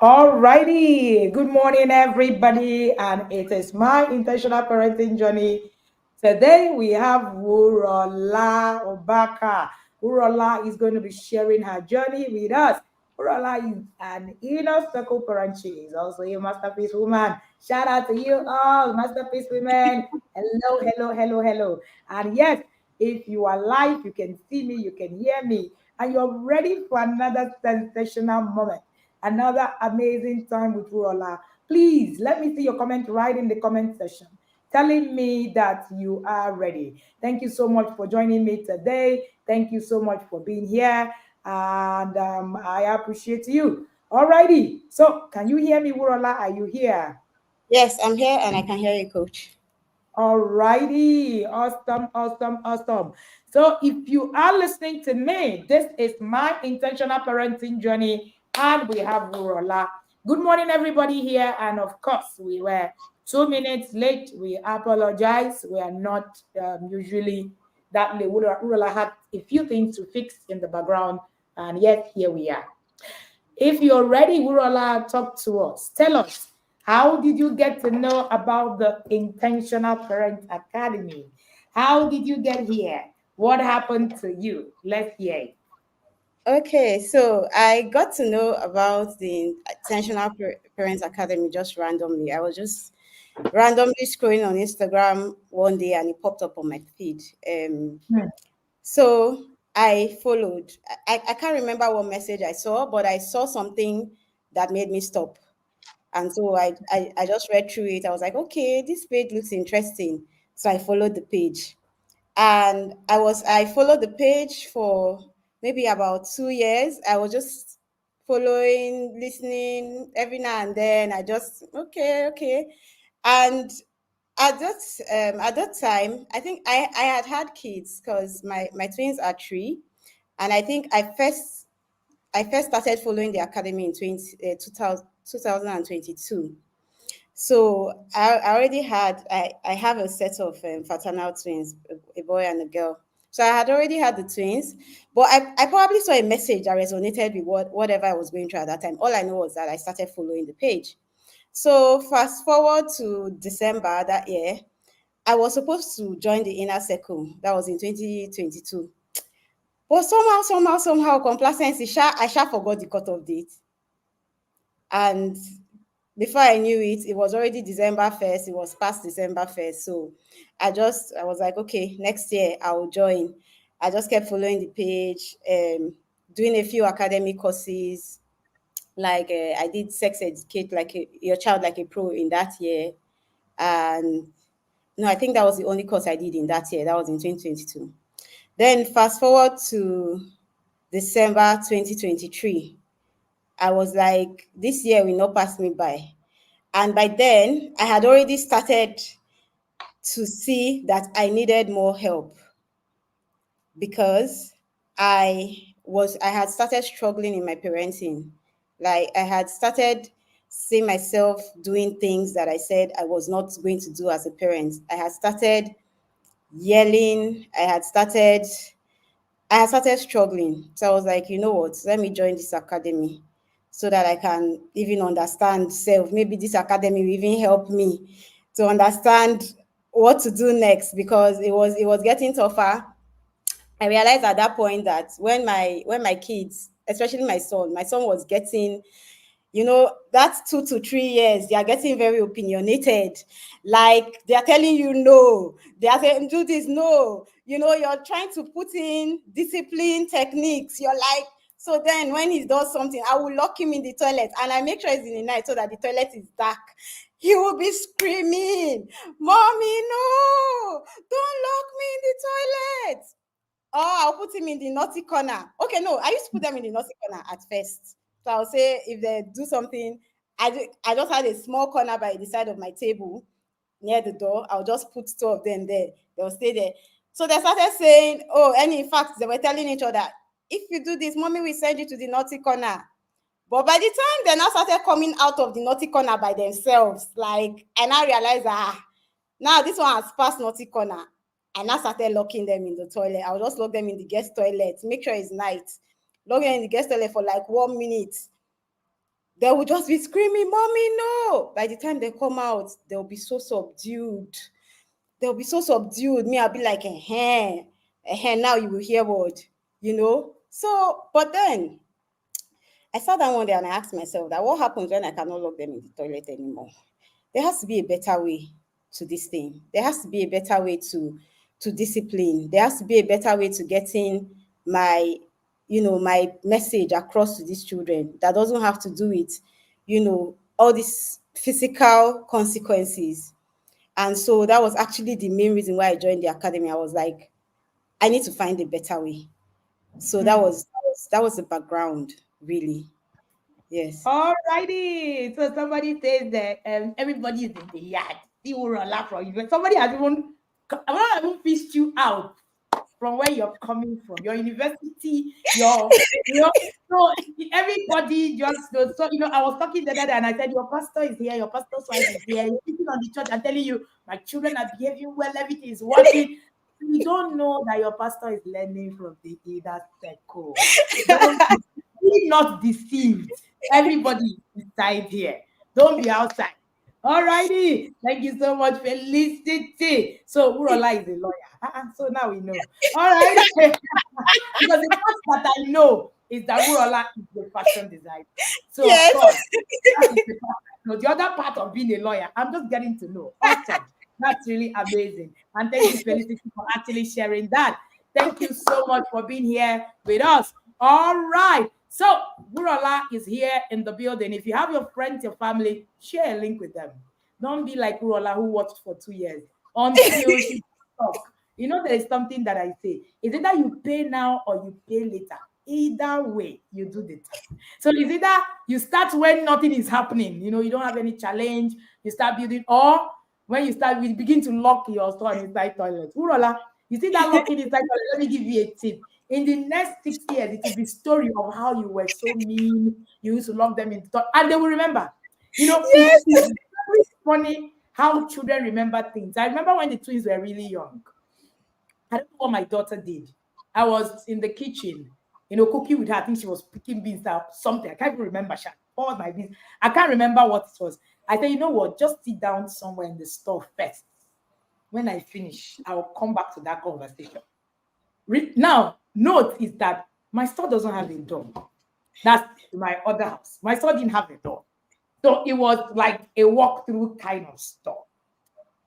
Alrighty, good morning, everybody, and it is my intentional parenting journey. Today we have Wuraola Ubaka. Wuraola is going to be sharing her journey with us. Wuraola is an inner circle parent. She is also a masterpiece woman. Shout out to you all, masterpiece women. Hello, hello, hello, hello. And yes, if you are live, you can see me, you can hear me, and you're ready for another sensational moment, another amazing time with Ruola. Please let me see your comment right in the comment section telling me that you are ready. Thank you so much for joining me today. Thank you so much for being here. And I appreciate you. Alrighty. So, can you hear me, Wurola? Are you here? Yes, I'm here and I can hear you, coach. Alrighty, awesome, awesome, awesome. So, if you are listening to me, this is my intentional parenting journey, and we have Wurola. Good morning, everybody here, and of course, we were 2 minutes late. We apologize. We are not usually that late. Wurola had a few things to fix in the background, and yet here we are. If you're ready, Wurola, talk to us. Tell us, how did you get to know about the Intentional Parent Academy? How did you get here? What happened to you? Let's hear it. Okay, so I got to know about the Parents Academy just randomly. I was just randomly scrolling on Instagram one day and it popped up on my feed. Hmm. So I followed. I can't remember what message I saw, but I saw something that made me stop. And so I just read through it. I was like, okay, this page looks interesting. So I followed the page. And I followed the page for maybe about 2 years. I was just following, listening every now and then. I just okay. And at that time, I think I had kids because my twins are three, and I think I first started following the academy in 2022. So I already I have a set of fraternal twins, a boy and a girl. So I had already had the twins, but I probably saw a message that resonated with whatever I was going through at that time. All I know was that I started following the page. So fast forward to December that year, I was supposed to join the inner circle. That was in 2022. But somehow, complacency, I sha forgot the cutoff date. And before I knew it, it was already December 1st. It was past December 1st. So I was like, okay, next year I'll join. I just kept following the page, doing a few academic courses. Like I did sex educate your child like a pro in that year. And no, I think that was the only course I did in that year. That was in 2022. Then fast forward to December 2023. I was like, this year will not pass me by. And by then, I had already started to see that I needed more help because I had started struggling in my parenting. Like I had started seeing myself doing things that I said I was not going to do as a parent. I had started yelling. I had started struggling. So I was like, you know what? Let me join this academy so that I can even understand self. Maybe this academy will even help me to understand what to do next because it was getting tougher. I realized at that point that when my kids, especially my son was getting, you know, that's 2 to 3 years, they are getting very opinionated. Like they are telling you no, they are saying do this, no, you know, you're trying to put in discipline techniques. You're like, so then when he does something, I will lock him in the toilet and I make sure it's in the night so that the toilet is dark. He will be screaming, mommy, no, don't lock me in the toilet. Or I'll put him in the naughty corner. Okay, no, I used to put them in the naughty corner at first. So I'll say if they do something, I just had a small corner by the side of my table near the door. I'll just put two of them there. They'll stay there. So they started saying, oh, and in fact, they were telling each other, if you do this, mommy will send you to the naughty corner. But by the time they now started coming out of the naughty corner by themselves, like, I now realized, now this one has passed naughty corner. I now started locking them in the toilet. I'll just lock them in the guest toilet, make sure it's night. Lock them in the guest toilet for like 1 minute. they will just be screaming, "Mommy, no!" By the time they come out, they'll be so subdued. They'll be so subdued. Me, I'll be like, now you will hear what, So, but then I sat down one day and I asked myself that what happens when I cannot lock them in the toilet anymore? There has to be a better way to this thing. There has to be a better way to discipline. There has to be a better way to getting my, my message across to these children that doesn't have to do with, all these physical consequences. And so that was actually the main reason why I joined the academy. I was like, I need to find a better way. So that was the background, really. Yes. All righty. So somebody says that everybody is in the yard. See Wuraola from you. Somebody has even fished you out from where you're coming from, your university, so everybody just knows. So I was talking the other day and I said, your pastor is here, your pastor's wife is here, he's sitting on the church and telling you, my children are behaving well, everything is working. You don't know that your pastor is learning from the either circle. Don't be not deceived. Everybody is inside here. Don't be outside. All righty. Thank you so much, Felicity. So Wuraola is a lawyer. So now we know. All right. Because the part that I know is that Wuraola is a fashion designer. So of Yes. course, that is the part I know. The other part of being a lawyer, I'm just getting to know. Awesome. That's really amazing. And thank you, Felicity, for actually sharing that. Thank you so much for being here with us. All right. So Wuraola is here in the building. If you have your friends, your family, share a link with them. Don't be like Wuraola who watched for 2 years until she talk. There is something that I say. Is it that you pay now or you pay later? Either way, you do the task. So it's either you start when nothing is happening, you don't have any challenge, you start building, or when you begin to lock your store inside toilet. Wuraola, you see that locking inside toilet? Let me give you a tip. In the next 6 years, it will be story of how you were so mean. You used to lock them in the toilet, and they will remember. It's very funny how children remember things. I remember when the twins were really young. I don't know what my daughter did. I was in the kitchen, cooking with her. I think she was picking beans out, something. I can't even remember. She poured my beans. I can't remember what it was. I said, you know what? Just sit down somewhere in the store first. When I finish, I will come back to that conversation. Now, note is that my store doesn't have a door. That's my other house. My store didn't have a door. So it was like a walk-through kind of store.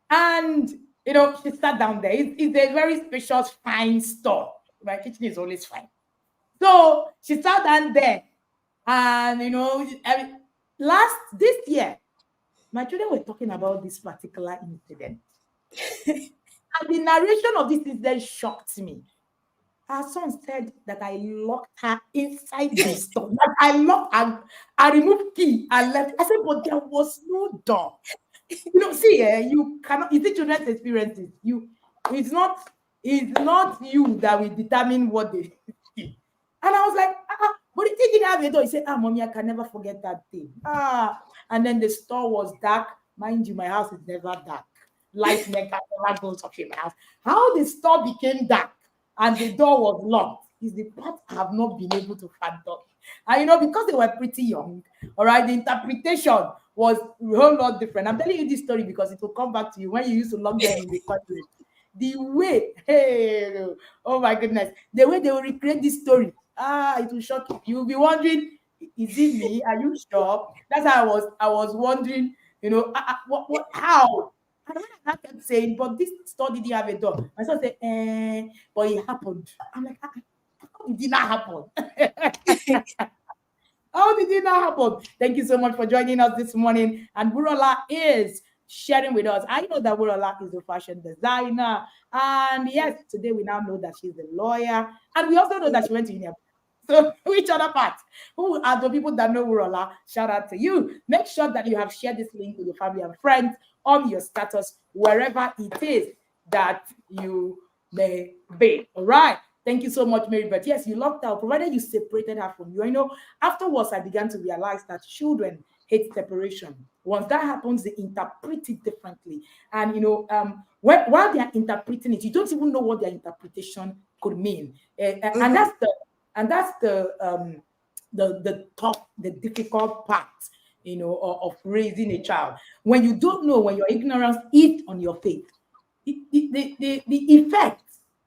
And she sat down there. It's a very spacious, fine store. My kitchen is always fine. So she sat down there, and this year, my children were talking about this particular incident, and the narration of this incident shocked me. Her son said that I locked her inside the store. That I locked and I removed key and left. I said, but there was no door. See, you cannot. It's the children's experiences. It's not you that will determine what they see. And I was like, but the thing didn't have a door. He said, mommy, I can never forget that thing. And then the store was dark. Mind you, my house is never dark. Light never goes off in my house. How the store became dark and the door was locked is the part I have not been able to fathom. And because they were pretty young, all right, the interpretation was a whole lot different. I'm telling you this story because it will come back to you when you used to lock them in the toilet. The way, hey, oh my goodness, the way they will recreate this story, it will shock you. You'll be wondering, is it me? Are you sure? That's how I was wondering, how? And when I kept saying, but this store didn't have a door. My son said, but it happened. I'm like, how did it not happen? How did it not happen? Thank you so much for joining us this morning. And Wuraola is sharing with us. I know that Wuraola is a fashion designer. And yes, today we now know that she's a lawyer. And we also know that she went to university. So which other part? Who are the people that know Wuraola? Shout out to you. Make sure that you have shared this link with your family and friends on your status, wherever it is that you may be. All right. Thank you so much, Mary. But yes, you locked out, provided you separated her from you. Afterwards, I began to realize that children hate separation. Once that happens, they interpret it differently. And while they are interpreting it, you don't even know what their interpretation could mean. And that's the tough, the difficult part of raising a child. When you don't know, when your ignorance is on your faith, the effect,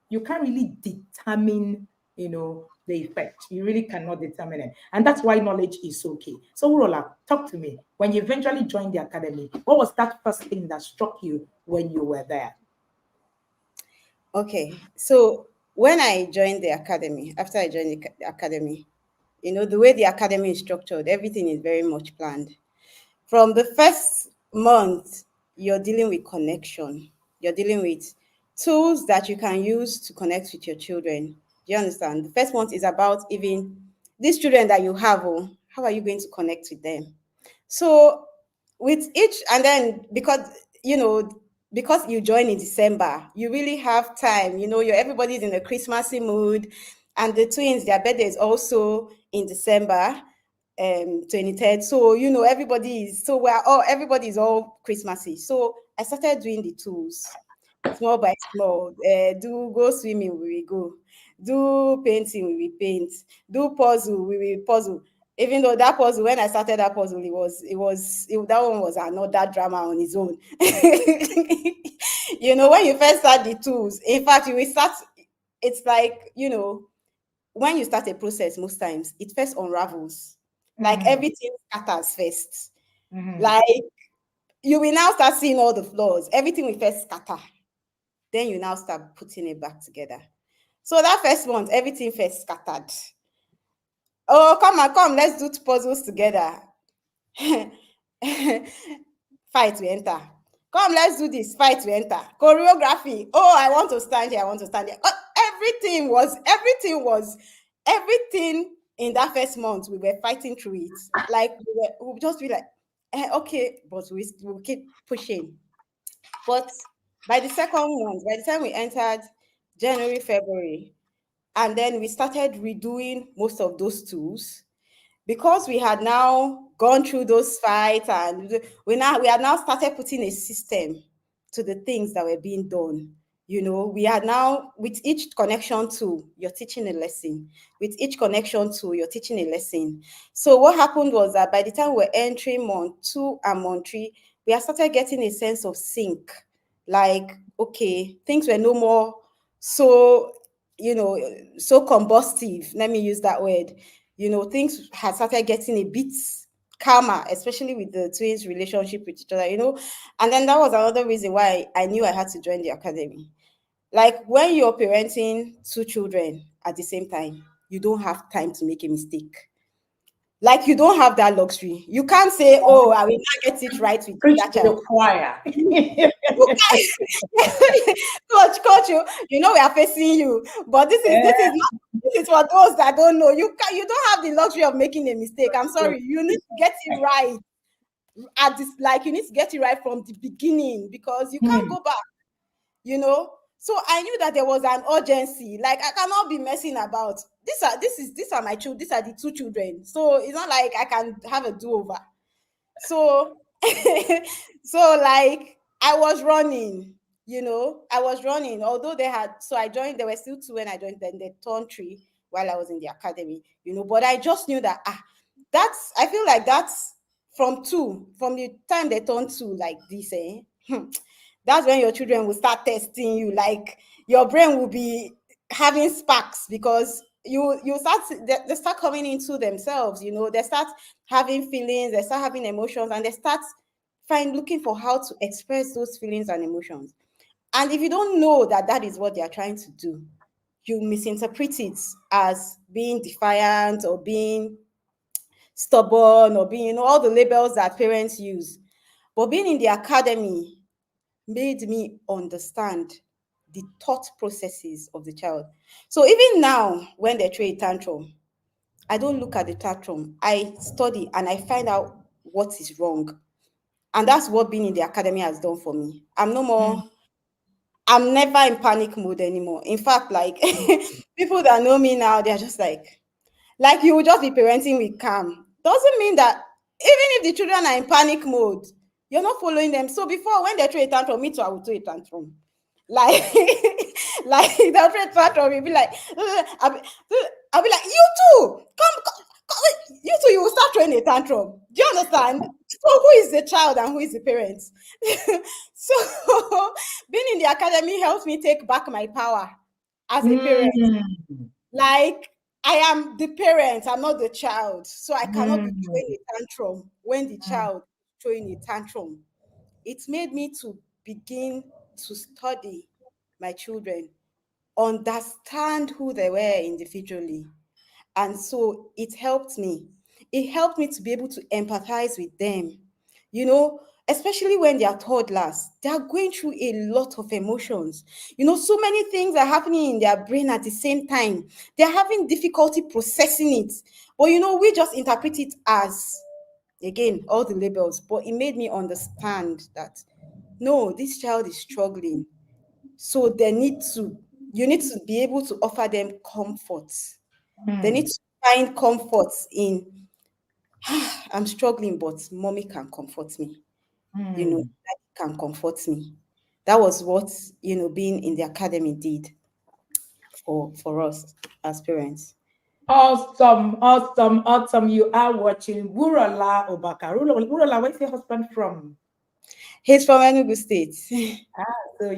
you can't really determine, the effect. You really cannot determine it. And that's why knowledge is so key. So, Urola, talk to me. When you eventually joined the academy, what was that first thing that struck you when you were there? Okay, so when I joined the academy, after I joined the academy, the way the academy is structured, everything is very much planned. From the first month, you're dealing with connection. You're dealing with tools that you can use to connect with your children. Do you understand? The first month is about even these children that you have, oh, how are you going to connect with them? So with each, and then because you join in December, you really have time. Everybody's in a Christmassy mood, and the twins, their birthday is also in December, 23rd. So everybody is all Christmassy. So I started doing the tools small by small. Do go swimming, we will go. Do painting, we will paint. Do puzzle, we will puzzle. Even though that puzzle, when I started that puzzle, that one was another drama on its own. When you first start the tools, in fact, you will start. It's like, when you start a process, most times it first unravels. Like Mm-hmm. everything scatters first. Mm-hmm. Like you will now start seeing all the flaws. Everything will first scatter. Then you now start putting it back together. So that first month, everything first scattered. Oh, come, let's do puzzles together. Fight we enter. Come, let's do this. Fight we enter. Choreography. Oh, I want to stand here. I want to stand here. Everything in that first month. We were fighting through it. Like we would just be like, okay, but we'll keep pushing. But by the second month, by the time we entered January, February, and then we started redoing most of those tools, because we had now gone through those fights, and we had now started putting a system to the things that were being done. We had now, with each connection tool, you're teaching a lesson. With each connection tool, you're teaching a lesson. So what happened was that by the time we were entering month 2 and month 3, we had started getting a sense of sync. Like, okay, things were no more so, so combustive. Let me use that word. Things had started getting a bit calmer, especially with the twins' relationship with each other. And then that was another reason why I knew I had to join the academy. Like when you're parenting 2 children at the same time, you don't have time to make a mistake. Like you don't have that luxury. You can't say, oh, I will not get it right with Preach that to the child. choir. Coach, we are facing you, but this is for those that don't know. You don't have the luxury of making a mistake. I'm sorry. You need to get it right you need to get it right from the beginning, because you can't go back. So I knew that there was an urgency. Like I cannot be messing about. These are my children. These are the 2 children. So it's not like I can have a do-over. So so like I was running. Although I joined, there were still 2 when I joined, then they turned 3 while I was in the academy. But I just knew that I feel like that's from the time they turned 2 like this, that's when your children will start testing you. Like your brain will be having sparks, because they start coming into themselves. They start having feelings, they start having emotions, and they start looking for how to express those feelings and emotions. And if you don't know that that is what they are trying to do, you misinterpret it as being defiant or being stubborn or being, all the labels that parents use. But being in the academy made me understand the thought processes of the child. So even now, when they throw a tantrum, I don't look at the tantrum. I study and I find out what is wrong. And that's what being in the academy has done for me. I'm never in panic mode anymore. In fact, like people that know me now, they're just like you will just be parenting with calm. Doesn't mean that even if the children are in panic mode, you're not following them. So before, when they throw a tantrum, me too, I will throw a tantrum. Like, like they'll throw a tantrum, you'll be like, I'll be like, you too, come. You two, you will start throwing a tantrum. Do you understand? So who is the child and who is the parent? So being in the academy helps me take back my power as a parent. Mm. Like, I am the parent, I'm not the child. So I cannot be Mm. throwing a tantrum when the Mm. child is throwing a tantrum. It made me to begin to study my children, understand who they were individually. And so it helped me. It helped me to be able to empathize with them. You know, especially when they are toddlers, they are going through a lot of emotions. So many things are happening in their brain at the same time. They're having difficulty processing it. But we just interpret it as, again, all the labels. But it made me understand that no, this child is struggling. So you need to be able to offer them comfort. They need Mm. to find comfort in, I'm struggling, but mommy can comfort me. Mm. Daddy can comfort me. That was what, being in the academy did for us as parents. Awesome, awesome, awesome. You are watching Wuraola Ubaka. Wuraola, where's your husband from? He's from Enugu State. So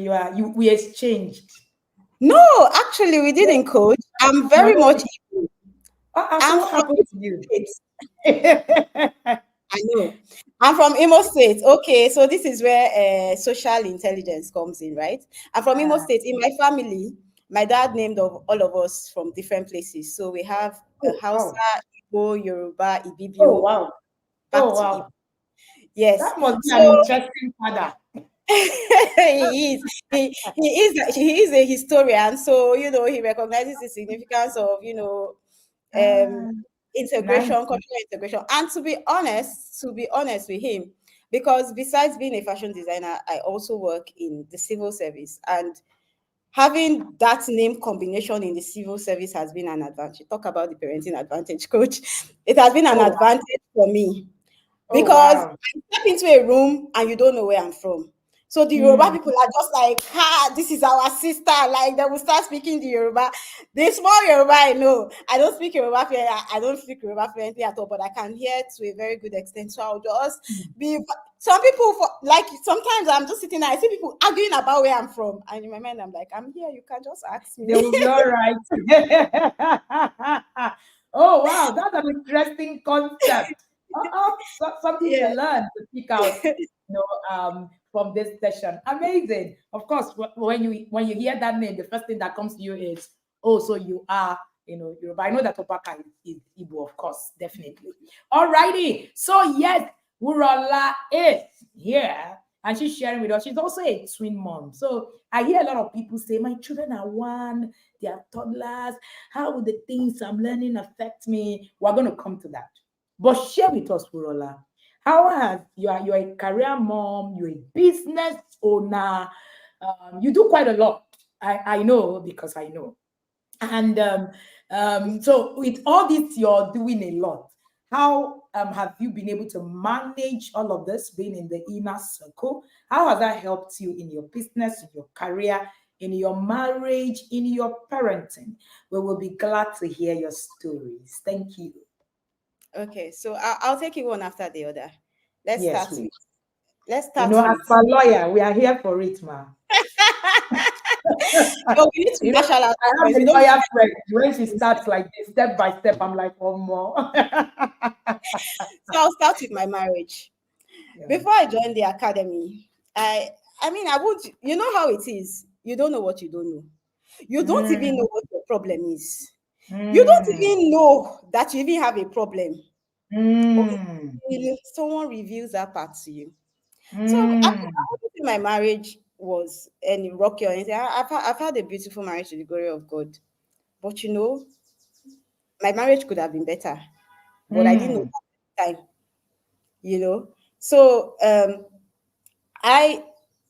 we exchanged. No, actually, we didn't coach. I'm very No. much Igbo. So I'm what from happened Imo to you? State. I know. I'm from Imo State. Okay, so this is where social intelligence comes in, right? I'm from Imo Ah, State. In my family, my dad named of all of us from different places. So we have a oh Hausa, wow. Igbo, Yoruba, Oh Ibibio, wow. back Oh to Igbo. wow. Yes. That must be So an interesting father. he is. He is a historian. So he recognizes the significance of Ah, um, nice. integration, cultural integration. And to be honest with him, because besides being a fashion designer, I also work in the civil service, and having that name combination in the civil service has been an advantage. Talk about the parenting advantage, coach. It has been an Oh wow. advantage for me Oh because wow. I step into a room and you don't know where I'm from. So the Yoruba Mm. people are just like, this is our sister. Like they will start speaking the Yoruba. The small Yoruba I know. I don't speak Yoruba fluently. I don't speak Yoruba fluently at all, but I can hear to a very good extent. So I'll just be some people like sometimes I'm just sitting there, I see people arguing about where I'm from. And in my mind, I'm like, I'm here, you can just ask They me. will be all right. Oh wow, that's an interesting concept. Something to Yeah. learn to pick out, from this session. Amazing. Of course, when you hear that name, the first thing that comes to you is, oh, so you are, Yoruba. I know that Obaka is Igbo, of course, definitely. Alrighty. So yes, Wuraola is here and she's sharing with us. She's also a twin mom. So I hear a lot of people say, my children are one, they are toddlers. How will the things I'm learning affect me? We're going to come to that. But share with us, Wuraola. How has you're a career mom, you're a business owner, you do quite a lot. I know because I know. And so with all this, you're doing a lot. How have you been able to manage all of this, being in the inner circle? How has that helped you in your business, in your career, in your marriage, in your parenting? We will be glad to hear your stories. Thank you. Okay, so I'll take it one after the other. Let's Yes, start please. with let's start As with a lawyer, we are here for it, ma. no, we need to marshal out I have points. We a don't lawyer need friend. When she to. starts like this, step by step, I'm like, oh, more. So I'll start with my marriage. Yeah. Before I joined the academy, I mean I would how it is. You don't know what you don't know. You don't even Mm, know what your problem is. You don't mm, even know that you even have a problem mm, until someone reveals that part to you. So I mm, wouldn't say my marriage was any rocky or anything. I've had a beautiful marriage to the glory of God. But my marriage could have been better. But I didn't know mm. that at the time. So I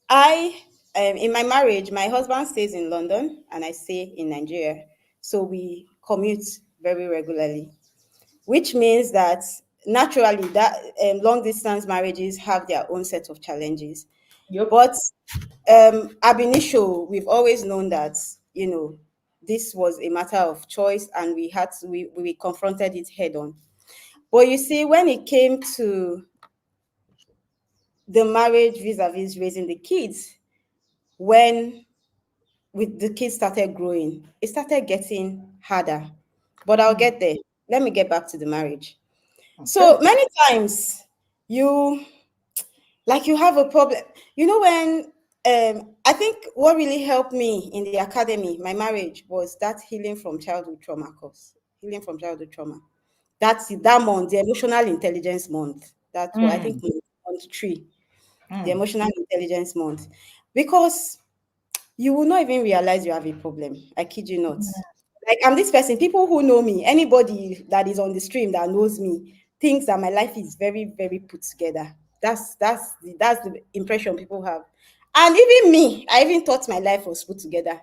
I in my marriage, my husband stays in London and I stay in Nigeria. So we commute very regularly, which means that naturally that long distance marriages have their own set of challenges. Yep. But ab initio, we've always known that this was a matter of choice, and we confronted it head on. But you see, when it came to the marriage vis-a-vis raising the kids, when with the kids started growing, it started getting harder. But I'll Mm. get there. Let me get back to the marriage. So Okay. many times you you have a problem. You know when I think what really helped me in the academy, my marriage, was that healing from childhood trauma course. Healing from childhood trauma. That's that month, the emotional intelligence month. That's what I think Mm. month 3, the Mm. emotional intelligence month. Because you will not even realize you have a problem. I kid you not. Like I'm this person, people who know me, anybody that is on the stream that knows me, thinks that my life is very, very put together. That's the impression people have. And even me, I even thought my life was put together.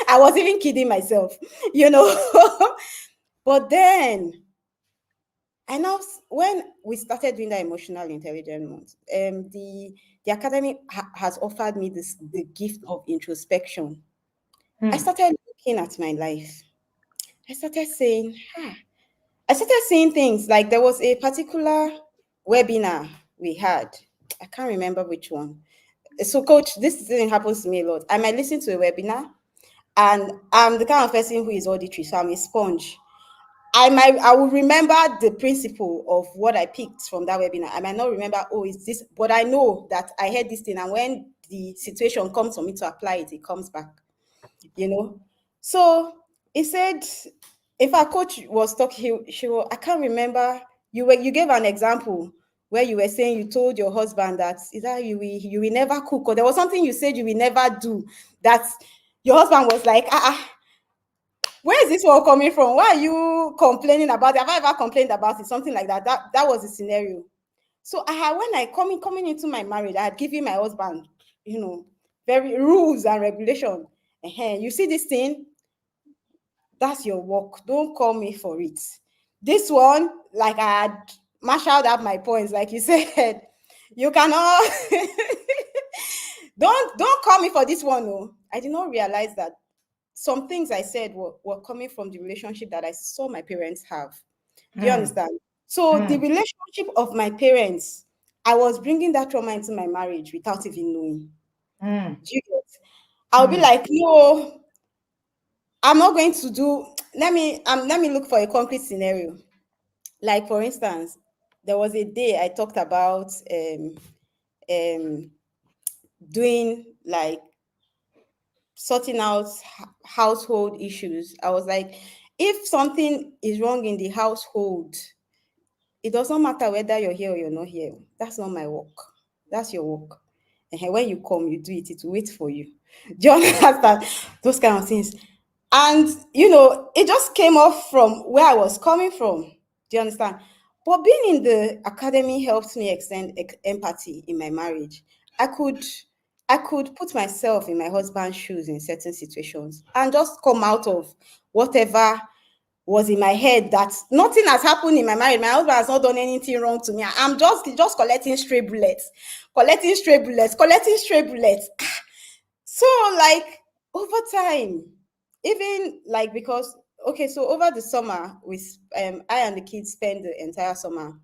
I was even kidding myself, you know. But then I now, when we started doing that emotional intelligence month, the academy has offered me the gift of introspection. I Mm. started looking at my life. I started saying, I started seeing things like there was a particular webinar we had. I can't remember which one. So, coach, this thing happens to me a lot. I might listen to a webinar, and I'm the kind of person who is auditory, so I'm a sponge. I will remember the principle of what I picked from that webinar. I might not remember, oh, is this, but I know that I heard this thing, and when the situation comes for me to apply it, it comes back, you know. So he said, if our coach was talking, I can't remember. You gave an example where you were saying you told your husband that either you will never cook, or there was something you said you will never do. That your husband was like, where is this one coming from? Why are you complaining about it? Have I ever complained about it? Something like that. That was the scenario. So I had, when I coming into my marriage, I had given my husband, you know, very rules and regulation. You see this thing, that's your work. Don't call me for it. This one, like I had marshaled up my points, like you said, you cannot don't call me for this one. No, I did not realize that some things I said were coming from the relationship that I saw my parents have. Do you Mm. understand? So the Mm. relationship of my parents, I was bringing that trauma into my marriage without even knowing. Mm. Do you get? I'll be Mm. like, no, I'm not going to do. Let me look for a concrete scenario. Like for instance, there was a day I talked about um doing like sorting out household issues. I was like, if something is wrong in the household, it doesn't matter whether you're here or you're not here. That's not my work. That's your work. And when you come, you do it, it will wait for you. Do you understand? Those kind of things. And it just came off from where I was coming from. Do you understand? But being in the academy helped me extend empathy in my marriage. I could put myself in my husband's shoes in certain situations and just come out of whatever was in my head, that nothing has happened in my marriage. My husband has not done anything wrong to me. I'm just collecting stray bullets, collecting stray bullets, collecting stray bullets. So like over time, even like because okay, so over the summer, I and the kids spent the entire summer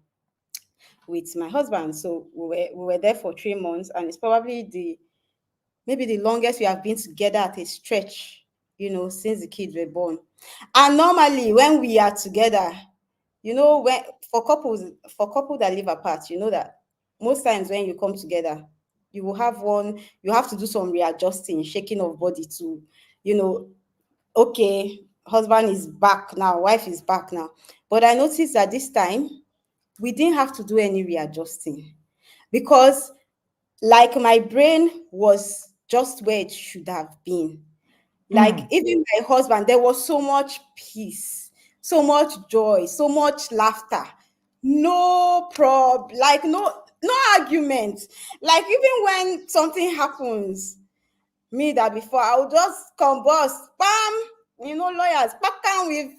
with my husband. So we were there for 3 months, and it's probably the maybe the longest we have been together at a stretch, since the kids were born. And normally when we are together, when for couple that live apart, that most times when you come together, you have to do some readjusting, shaking of body to, you know, okay, husband is back now, wife is back now. But I noticed that this time we didn't have to do any readjusting, because like my brain was just where it should have been. Like Mm. even my husband, there was so much peace, so much joy, so much laughter. No problem, like no argument. Like even when something happens, me that before I would just combust, bam, lawyers, bam, we've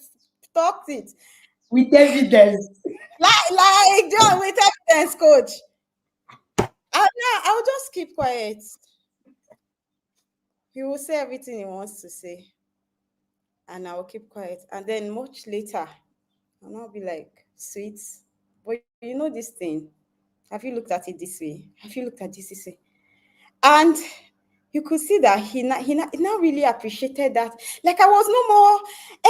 talked it. With evidence. Like John with evidence, coach. I'll just keep quiet. He will say everything he wants to say, and I will keep quiet. And then much later, and I'll be like, sweet. you know this thing? Have you looked at it this way? Have you looked at this way? And you could see that he now really appreciated that. Like I was no more,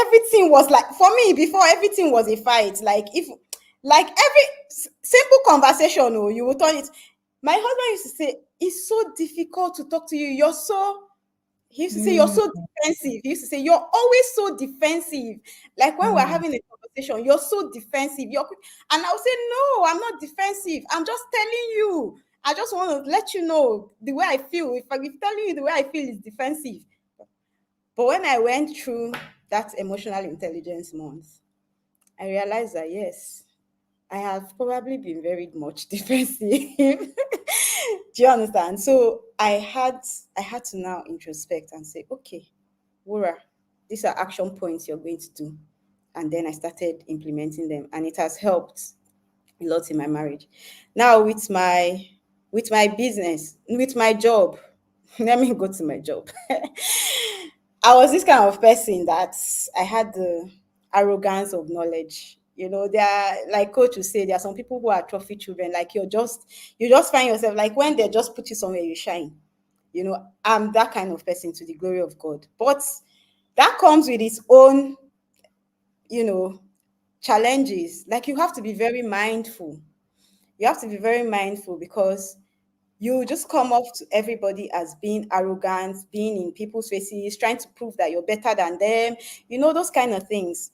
everything was like, for me before, everything was a fight. Like if, like every simple conversation, oh, you will turn it. My husband used to say, it's so difficult to talk to you. You're so, he used to say, you're Mm, so defensive. He used to say, you're always so defensive. Like when we're mm. having a conversation, you're so defensive. You're quick. And I'll say, no, I'm not defensive. I'm just telling you. I just want to let you know the way I feel. If I'm telling you the way I feel is defensive. But when I went through that emotional intelligence month, I realized that yes, I have probably been very much defensive. Do you understand? So I had to now introspect and say, okay, Wura, these are action points you're going to do. And then I started implementing them, and it has helped a lot in my marriage. Now with my business, with my job, let me go to my job. I was this kind of person that I had the arrogance of knowledge. You know, there are, like coach will say, there are some people who are trophy children. Like you just find yourself, like when they just put you somewhere, you shine. You know, I'm that kind of person, to the glory of God. But that comes with its own, you know, challenges. Like you have to be very mindful. You have to be very mindful because you just come off to everybody as being arrogant, being in people's faces, trying to prove that you're better than them, those kind of things.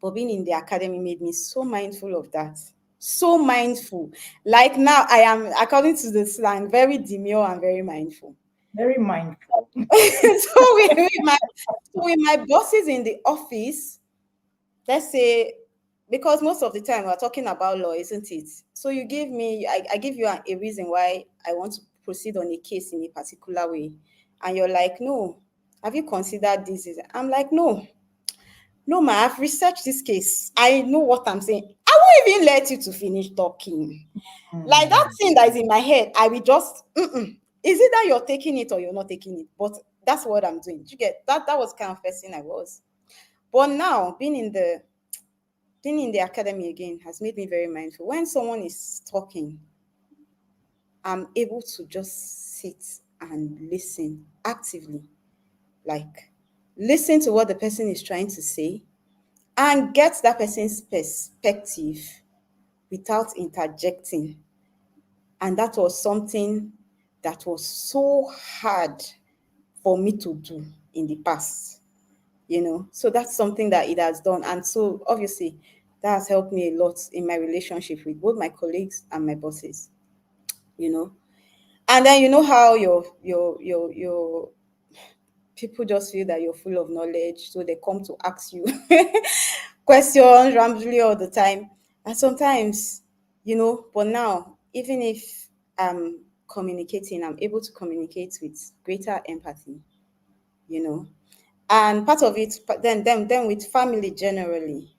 But being in the academy made me so mindful of that. So mindful. Like now, I am, according to the slang, very demure and very mindful. Very mindful. So with my bosses in the office, let's say, because most of the time we're talking about law, isn't it? So you give me, I give you a reason why I want to proceed on a case in a particular way, and you're like, no, have you considered this? I'm like, no, no, ma, I've researched this case. I know what I'm saying. I won't even let you to finish talking. Like that Mm. thing that is in my head, I will just, is it that you're taking it or you're not taking it? But that's what I'm doing. You get that? That was kind of person I was. But now being in the academy again has made me very mindful. When someone is talking, I'm able to just sit and listen actively, like listen to what the person is trying to say and get that person's perspective without interjecting. And that was something that was so hard for me to do in the past. So that's something that it has done. And so obviously that has helped me a lot in my relationship with both my colleagues and my bosses, you know. And then you know how your people just feel that you're full of knowledge, so they come to ask you questions randomly all the time. And sometimes, but now, even if I'm communicating, I'm able to communicate with greater empathy, you know. And part of it, but then with family generally,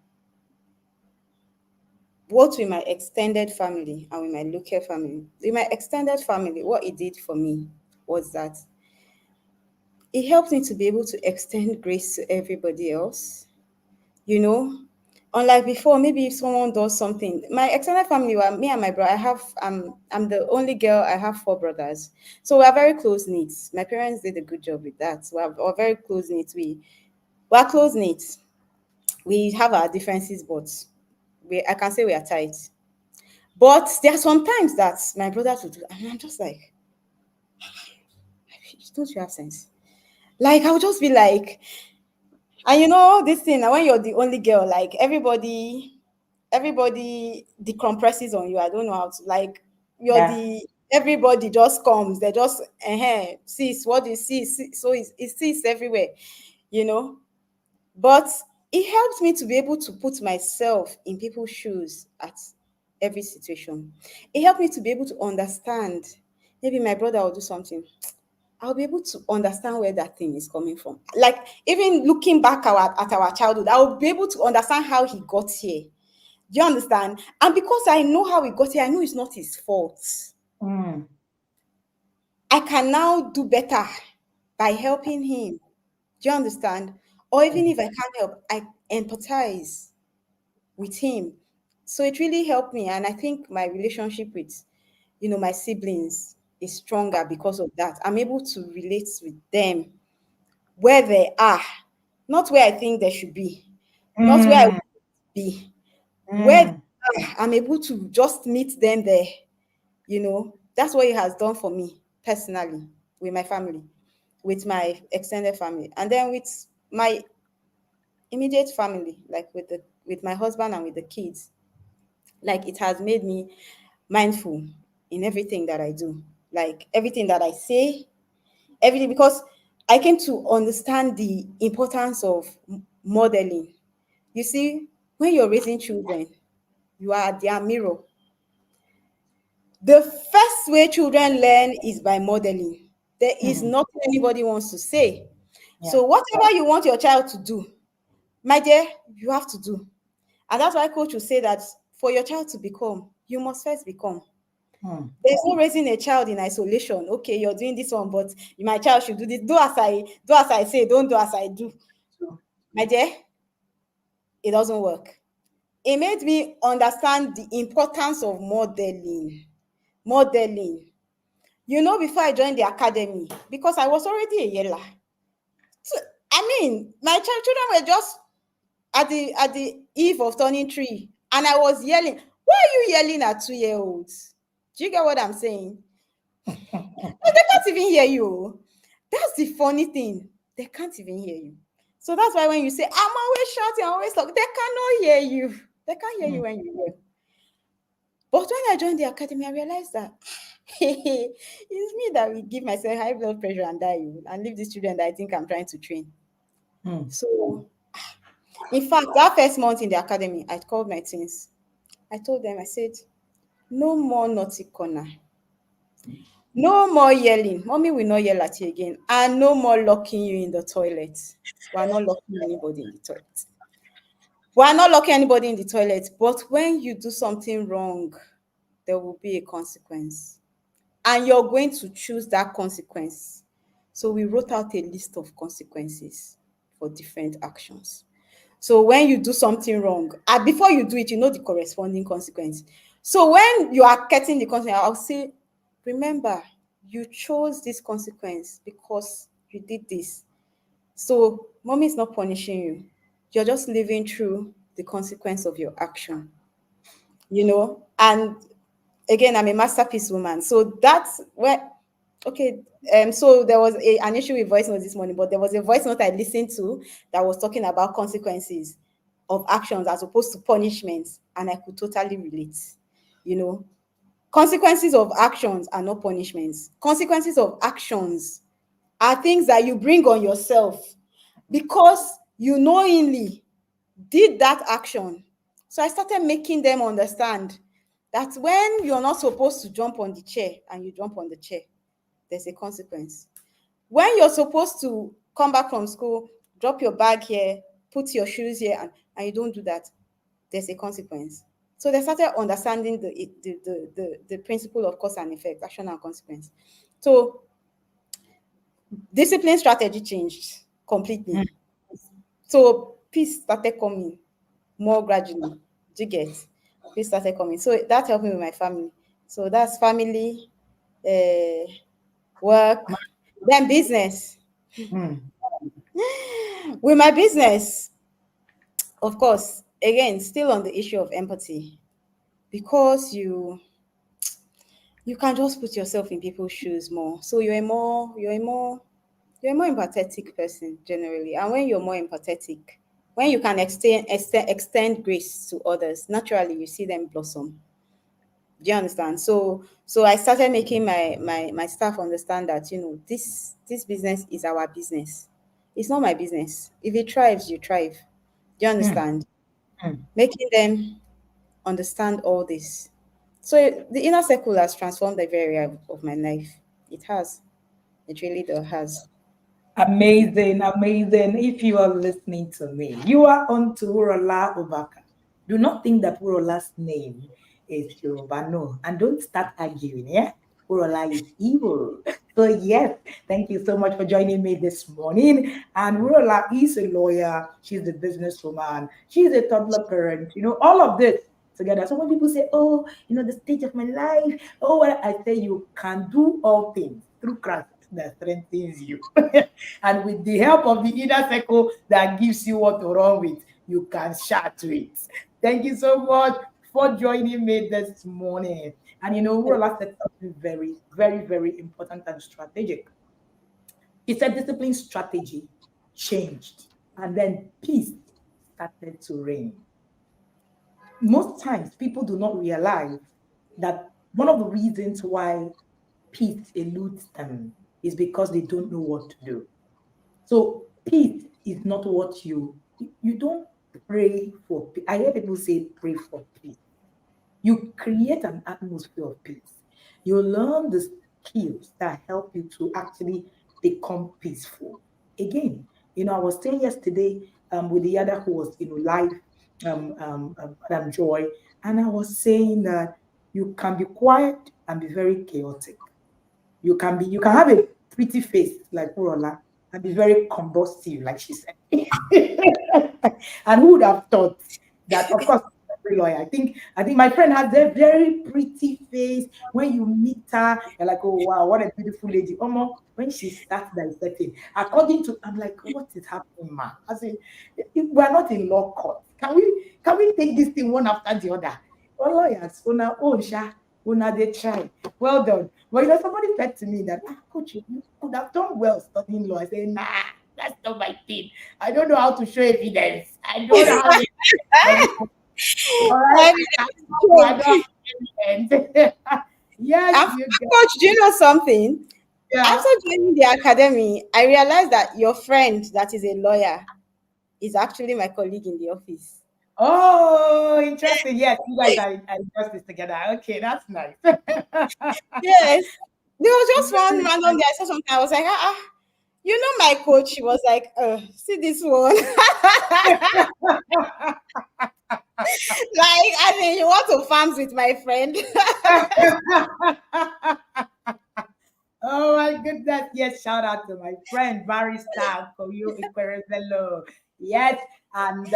both with my extended family and with my local family. With my extended family, what it did for me was that it helped me to be able to extend grace to everybody else. You know, unlike before, maybe if someone does something, my extended family were me and my brother. I'm the only girl. I have four brothers, so we are very close knit. My parents did a good job with that. We're very close knit. We're close knit. We have our differences, but I can say we are tight. But there are sometimes that my brothers would do, and I'm just like, don't you have sense? Like I'll just be like, and this thing, and when you're the only girl, like everybody decompresses on you. I don't know how to, like, you're Yeah. the everybody just comes. They just sis, what do you see? So it's sis everywhere, you know. But it helps me to be able to put myself in people's shoes at every situation. It helped me to be able to understand. Maybe my brother will do something. I'll be able to understand where that thing is coming from. Like even looking back at our childhood, I'll be able to understand how he got here. Do you understand? And because I know how he got here, I know it's not his fault. Mm. I can now do better by helping him. Do you understand? Or even if I can't help, I empathize with him So it really helped me. And I think my relationship with, my siblings is stronger because of that. I'm able to relate with them where they are, not where I think they should be, not where I want Mm, to be, where mm, they are. I'm able to just meet them there. That's what it has done for me personally, with my family, with my extended family, and then with my immediate family, like with my husband and with the kids. Like, it has made me mindful in everything that I do, like everything that I say, everything, because I came to understand the importance of modeling. You see, when you're raising children, you are their mirror. The first way children learn is by modeling. There is mm. nothing anybody wants to say. Yeah. So whatever you want your child to do, my dear, you have to do. And that's why coach will say that for your child to become, you must first become. Mm. There's no raising a child in isolation. Okay, you're doing this one, but my child should do this. Do as I say, don't do as I do. So, My dear, it doesn't work. It made me understand the importance of modeling. Modeling. Before I joined the academy, because I was already a yeller. So, I mean, my children were just at the eve of turning 3, and I was yelling. Why are you yelling at 2-year-olds? Do you get what I'm saying? No, they can't even hear you. That's the funny thing. They can't even hear you. So that's why when you say, I'm always shouting, I'm always talking, they cannot hear you. They can't hear you mm, when you yell. But when I joined the academy, I realized that it's me that will give myself high blood pressure and die, and leave these children that I think I'm trying to train. mm. So, in fact, that first month in the academy, I called my twins. I told them, I said, no more naughty corner. No more yelling. Mommy will not yell at you again. And no more locking you in the toilet. We are not locking anybody in the toilet. We are not locking anybody in the toilet. But when you do something wrong, there will be a consequence. And you're going to choose that consequence. So we wrote out a list of consequences for different actions. So when you do something wrong, and before you do it, you know the corresponding consequence. So when you are getting the consequence, I'll say, remember, you chose this consequence because you did this. So mommy is not punishing you. You're just living through the consequence of your action, And again, I'm a masterpiece woman. So that's where, okay. So there was an issue with voice notes this morning, but there was a voice note I listened to that was talking about consequences of actions as opposed to punishments, and I could totally relate. You know, Consequences of actions are not punishments. Consequences of actions are things that you bring on yourself because you knowingly did that action. So I started making them understand that when you're not supposed to jump on the chair and you jump on the chair, there's a consequence. When you're supposed to come back from school, drop your bag here, put your shoes here, and you don't do that, there's a consequence. So they started understanding the principle of cause and effect, action and consequence. So discipline strategy changed Mm. completely. So peace started coming more gradually. Do you get? Peace started coming. So that helped me with my family. So that's family, uh, work, then business. Mm. With my business, of course, again, still on the issue of empathy, because you can just put yourself in people's shoes more. So you're a more empathetic person generally. And when you're more empathetic, when you can extend grace to others, naturally you see them blossom. Do you understand? So I started making my staff understand that this business is our business. It's not my business. If it thrives, you thrive. Do you Mm. understand? Mm. Making them understand all this. So the inner circle has transformed every area of my life. It has. It really does has. Amazing, amazing. If you are listening to me, you are on to Wuraola Ubaka. Do not think that Wuraola's name is Yoruba. No. And don't start arguing, yeah? Wuraola is evil. So, yes, thank you so much for joining me this morning. And Wuraola is a lawyer. She's a businesswoman. She's a toddler parent. All of this together. So when people say, oh, the stage of my life, oh, well, I say you can do all things through Christ that strengthens you. And with the help of the inner circle that gives you what to run with, you can shout to it. Thank you so much for joining me this morning. And Wuraola said something very, very, very important and strategic. He said discipline strategy changed, and then peace started to reign. Most times, people do not realize that one of the reasons why peace eludes them is because they don't know what to do. So peace is not what you don't pray for. I hear people say pray for peace. You create an atmosphere of peace. You learn the skills that help you to actually become peaceful. Again, I was saying yesterday with the other who was, live, Madam Joy, and I was saying that you can be quiet and be very chaotic. You can have a pretty face like Wuraola and be very combustive, like she said. And who would have thought that? Of course, every lawyer. I think my friend has a very pretty face. When you meet her, you're like, oh wow, what a beautiful lady. Almost when she starts dissecting, according to, I'm like, what is happening, ma? I say, we're not in law court. Can we take this thing one after the other? Well, lawyers, una own sha, una they try. Well done. But somebody said to me that, coach, you could have done well studying law. I say, nah, that's not my thing. I don't know how to show evidence. I don't have it. All right. I mean, I don't have evidence. Yes, you got coach, do you know something? yeah. After joining the academy, I realized that your friend that is a lawyer is actually my colleague in the office. Oh, interesting. Yes, you guys are in justice together. Okay, that's nice. Yes. There was just one random day I saw something. I was like, my coach. She was like, see this one. Like, I mean, you want to farms with my friend. Oh my goodness. Yes, shout out to my friend Barista for you, Ikwerezelo. Yes, and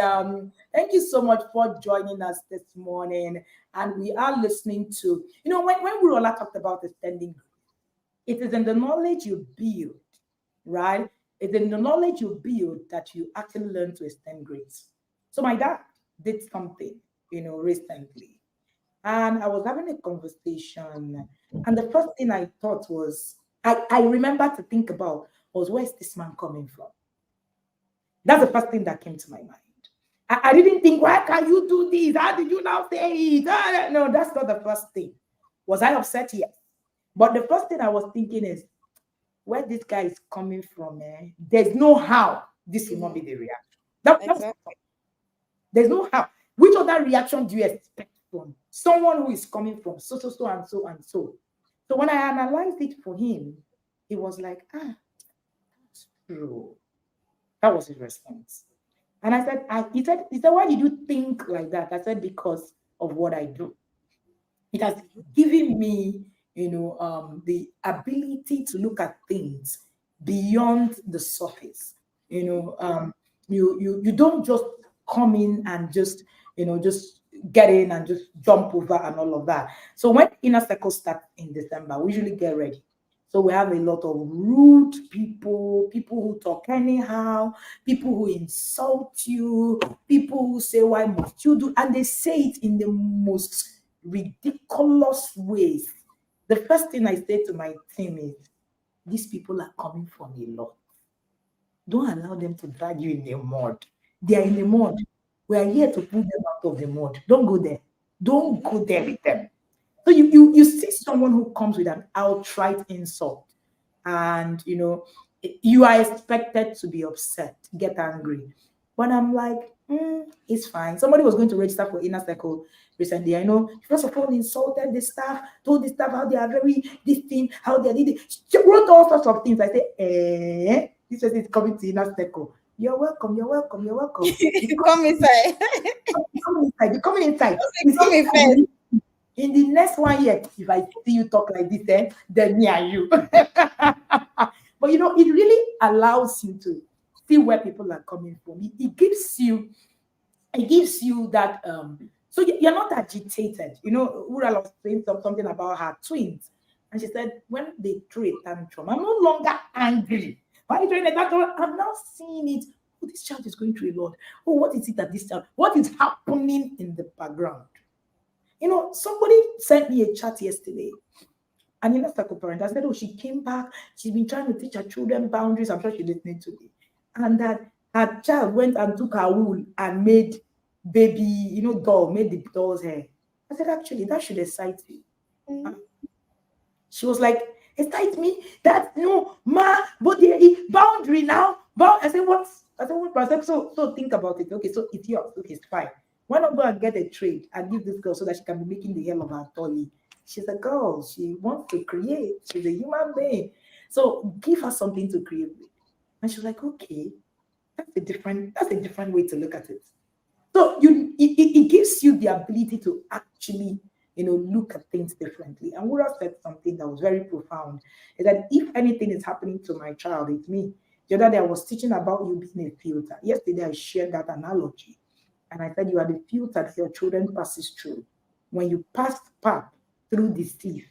thank you so much for joining us this morning. And we are listening to, when Wuraola talked about extending, it is in the knowledge you build, right? It's in the knowledge you build that you actually learn to extend grace. So my dad did something, recently. And I was having a conversation, and the first thing I thought was, I remember to think about was, where's this man coming from? That's the first thing that came to my mind. I didn't think, why can you do this? How did you now say it? No, that's not the first thing. Was I upset? Yes. But the first thing I was thinking is, where this guy is coming from, there's no how this will not be the reaction. That was, Exactly. there's no how. Which other reaction do you expect from someone who is coming from so, so, so, and so, and so? So when I analyzed it for him, he was like, that's true. That was his response. And I said, he said, why did you think like that? I said, because of what I do. It has given me, the ability to look at things beyond the surface. You know, you don't just come in and just get in and just jump over and all of that. So when inner circle starts in December, we usually get ready. So we have a lot of rude people who talk anyhow, people who insult you, people who say, why must you do? And they say it in the most ridiculous ways. The first thing I say to my team is, these people are coming from a lot. Don't allow them to drag you in the mud. They are in the mud. We are here to pull them out of the mud. Don't go there. Don't go there with them. So you see someone who comes with an outright insult, and you are expected to be upset, get angry. But I'm like, it's fine. Somebody was going to register for inner circle recently. I know, first of all, insulted the staff, told the staff how they are very this thing, how they did it. She wrote all sorts of things. I say, this person is coming to inner circle. You're welcome, you're welcome, you're welcome. Come inside. You're coming inside, you're coming inside. You Come in first. see, in the next 1 year, if I see you talk like this, then me and you. But it really allows you to see where people are coming from. It gives you that So you're not agitated. Wura was saying something about her twins. And she said, when they threw a tantrum, I'm no longer angry. Why are you throwing a tantrum? I'm now seeing it. Oh, this child is going through a lot. Oh, what is it that this child, what is happening in the background? Somebody sent me a chat yesterday. And in a psycho parent, I said, oh, she came back. She's been trying to teach her children boundaries. I'm sure she's listening to me. And that her child went and took her wool and made baby, doll, made the doll's hair. I said, actually, that should excite you. Mm-hmm. She was like, excite me? That no, ma, but the boundary now. I said, what? I said, what? I said, so think about it. Okay, so it's yours. Okay, it's fine. Why not go and get a trade and give this girl so that she can be making the hell of her dolly? She's a girl. She wants to create. She's a human being. So give her something to create with. And she was like, okay, that's a different way to look at it. So it gives you the ability to actually, look at things differently. And Wura said something that was very profound, is that if anything is happening to my child, it's me. The other day I was teaching about you being a filter. Yesterday I shared that analogy. And I said you are the filter that your children passes through. When you pass pap through the sieve,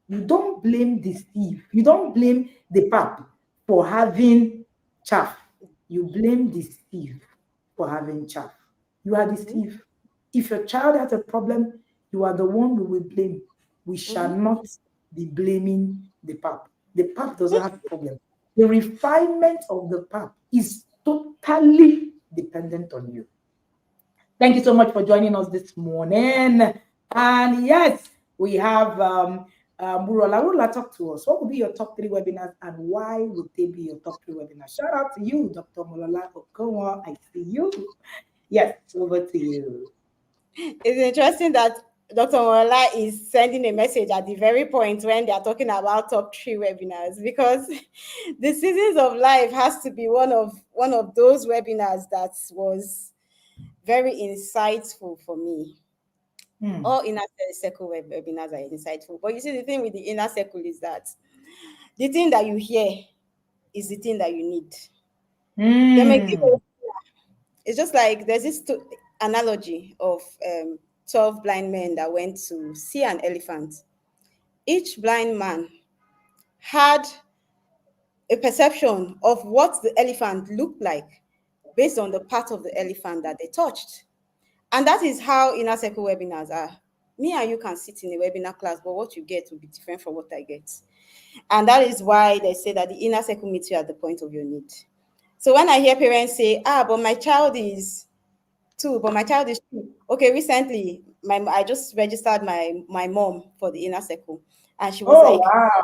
you don't blame the sieve. You don't blame the pap for having chaff. You blame the sieve for having chaff. You are the sieve. If your child has a problem, you are the one we will blame. We shall not be blaming the pap. The pap doesn't have a problem. The refinement of the pap is totally dependent on you. Thank you so much for joining us this morning. And yes, we have Wuraola. Wuraola, talk to us. What would be your top 3 webinars and why would they be your top 3 webinars? Shout out to you, Dr. Molola Okowa. I see you. Yes, over to you. It's interesting that Dr. Wuraola is sending a message at the very point when they are talking about top 3 webinars, because the seasons of life has to be one of those webinars that was very insightful for me. All inner circle webinars are insightful, but you see, the thing with the inner circle is that the thing that you hear is the thing that you need. They may give you, it's just like there's this analogy of 12 blind men that went to see an elephant. Each blind man had a perception of what the elephant looked like based on the part of the elephant that they touched. And that is how inner circle webinars are. Me and you can sit in a webinar class, but what you get will be different from what I get. And that is why they say that the inner circle meets you at the point of your need. So when I hear parents say, but my child is 2, but my child is 2. Okay, recently, I just registered my mom for the inner circle. And she was like, wow.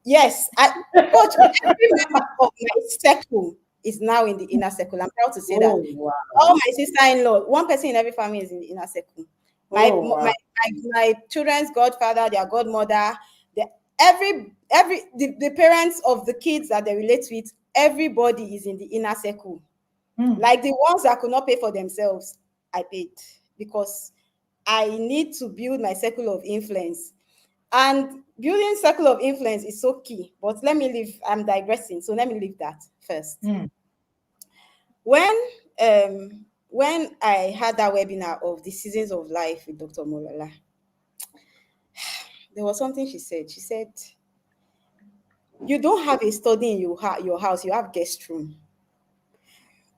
Yes, coach, every member of my circle is now in the inner circle. I'm proud to say that. Wow. All my sister-in-law, one person in every family is in the inner circle. Wow. My children's godfather, their godmother, the parents of the kids that they relate with, everybody is in the inner circle. Like the ones that could not pay for themselves, I paid, because I need to build my circle of influence. And building circle of influence is so key. But let me leave, I'm digressing, so let me leave that first. When I had that webinar of the seasons of life with Dr. Molola, there was something she said. She said, you don't have a study in your house, you have guest room.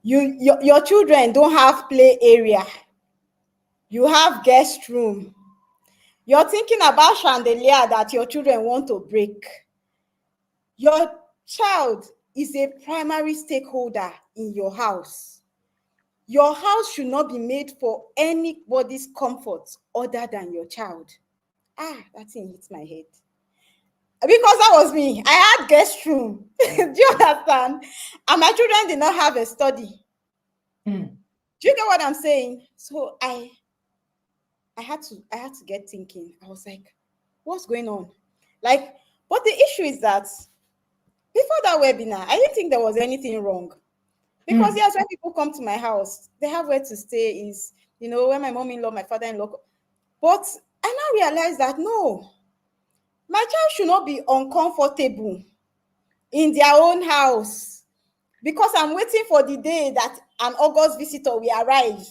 Your children don't have play area, you have guest room. You're thinking about chandelier that your children want to break. Your child is a primary stakeholder in your house. Your house should not be made for anybody's comfort other than your child. That thing hits my head. Because that was me. I had guest room. Do you understand? And my children did not have a study. Do you get what I'm saying? So I had to get thinking. I was like, what's going on? Like, but the issue is that before that webinar, I didn't think there was anything wrong. Because yes, when people come to my house, they have where to stay, is, when my mom-in-law, my father-in-law. But I now realize that no, my child should not be uncomfortable in their own house because I'm waiting for the day that an August visitor will arrive.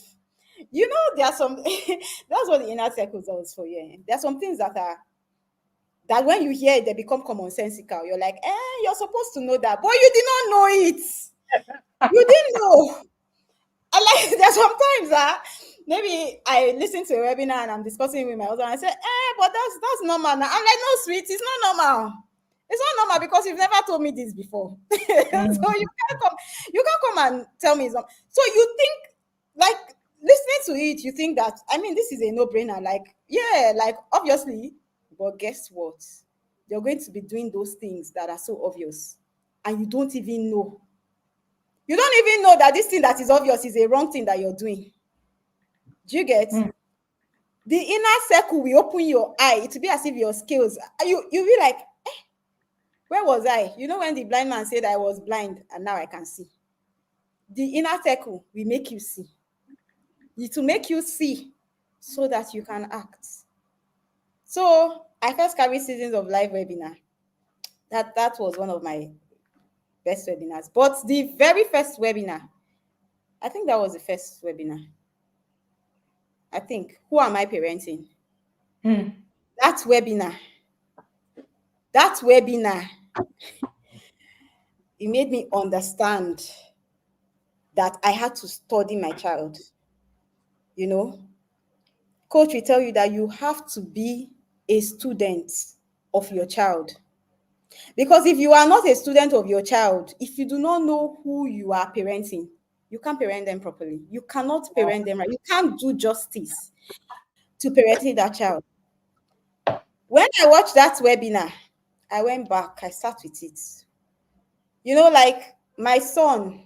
You know, there are some that's what the inner circle does for you. Eh? There are some things that are that when you hear it, they become commonsensical. You're like, you're supposed to know that, but you did not know it. You didn't know. I like there's sometimes that maybe I listen to a webinar and I'm discussing with my husband. I say, but that's normal now. I'm like, no, sweet, it's not normal. It's not normal because you've never told me this before. So Mm. you can't come and tell me something. So you think like listening to it, you think that I mean this is a no-brainer. Like, yeah, like obviously, but guess what? You're going to be doing those things that are so obvious, and you don't even know. You don't even know that this thing that is obvious is a wrong thing that you're doing. Do you get? Mm. The inner circle will open your eye. It will be as if your skills. You be like, where was I? You know when the blind man said I was blind and now I can see. The inner circle will make you see. It will make you see so that you can act. So I first carried seasons of live webinar. That was one of my best webinars. But the very first webinar, I think that was the first webinar. I think. Who am I parenting? Mm. That webinar, that webinar, it made me understand that I had to study my child. You know, coach will tell you that you have to be a student of your child. Because if you are not a student of your child, if you do not know who you are parenting, you can't parent them properly. You cannot parent them right. You can't do justice to parenting that child. When I watched that webinar, I went back, I sat with it. You know, like my son,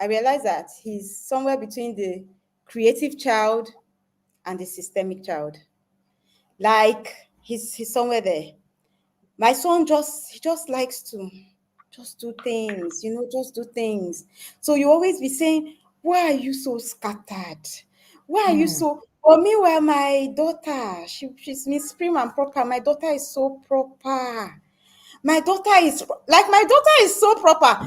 I realized that he's somewhere between the creative child and the systemic child. Like he's somewhere there. My son he just likes to just do things, just do things. So you always be saying, why are you so scattered? Why are you Mm. so or meanwhile, my daughter, she's Miss Prim and Proper. My daughter is so proper. My daughter is so proper.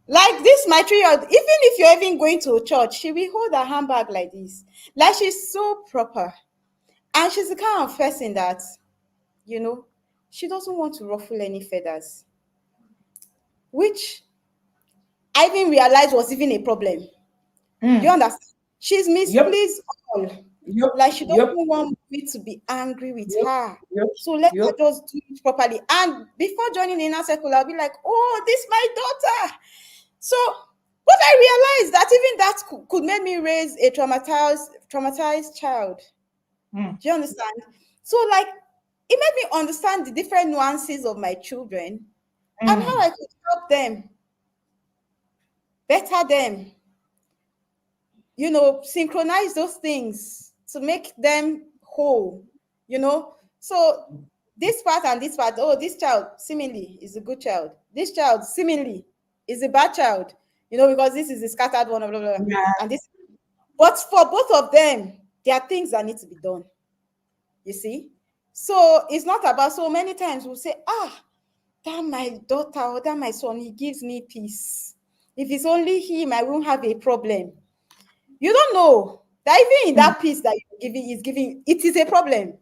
Like this, my 3 year, even if you're even going to a church, she will hold her handbag like this. Like she's so proper. And she's the kind of person that, you know, she doesn't want to ruffle any feathers, which I even realized was even a problem. Do you Mm. understand? She's Yep. mispleased all. Yep. Like she doesn't Yep. want me to be angry with Yep. her. Yep. So let her Yep. just do it properly. And before joining the inner circle, I'll be like, oh, this my daughter. So what I realized that even that could make me raise a traumatized child. Mm. Do you understand? So like it made me understand the different nuances of my children and how Mm. I could help them, better them, synchronize those things to make them whole, you know. So this part and this part, oh, this child seemingly is a good child. This child seemingly is a bad child, because this is a scattered one, blah, blah, blah. Yeah. And this, but for both of them, there are things that need to be done, you see. So it's not about so many times we'll say, that my daughter or that my son, he gives me peace. If it's only him, I won't have a problem. You don't know that even in Mm. that peace that you're giving is giving, it is a problem.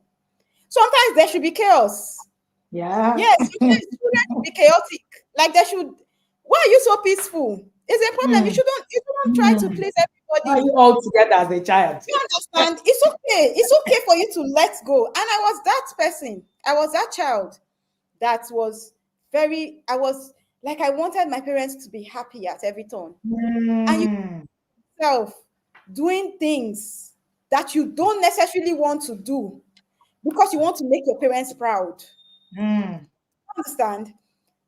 Sometimes there should be chaos. Yeah. Yes, sometimes children should be chaotic. Like they should. Why are you so peaceful? It's a problem. You Mm. shouldn't. You shouldn't try to Mm. please Why are everybody. you all together as a child? You understand? It's okay. It's okay for you to let go. And I was that person. I was that child that was very. I was like I wanted my parents to be happy at every turn. And you Mm. yourself doing things that you don't necessarily want to do because you want to make your parents proud. Mm. Understand?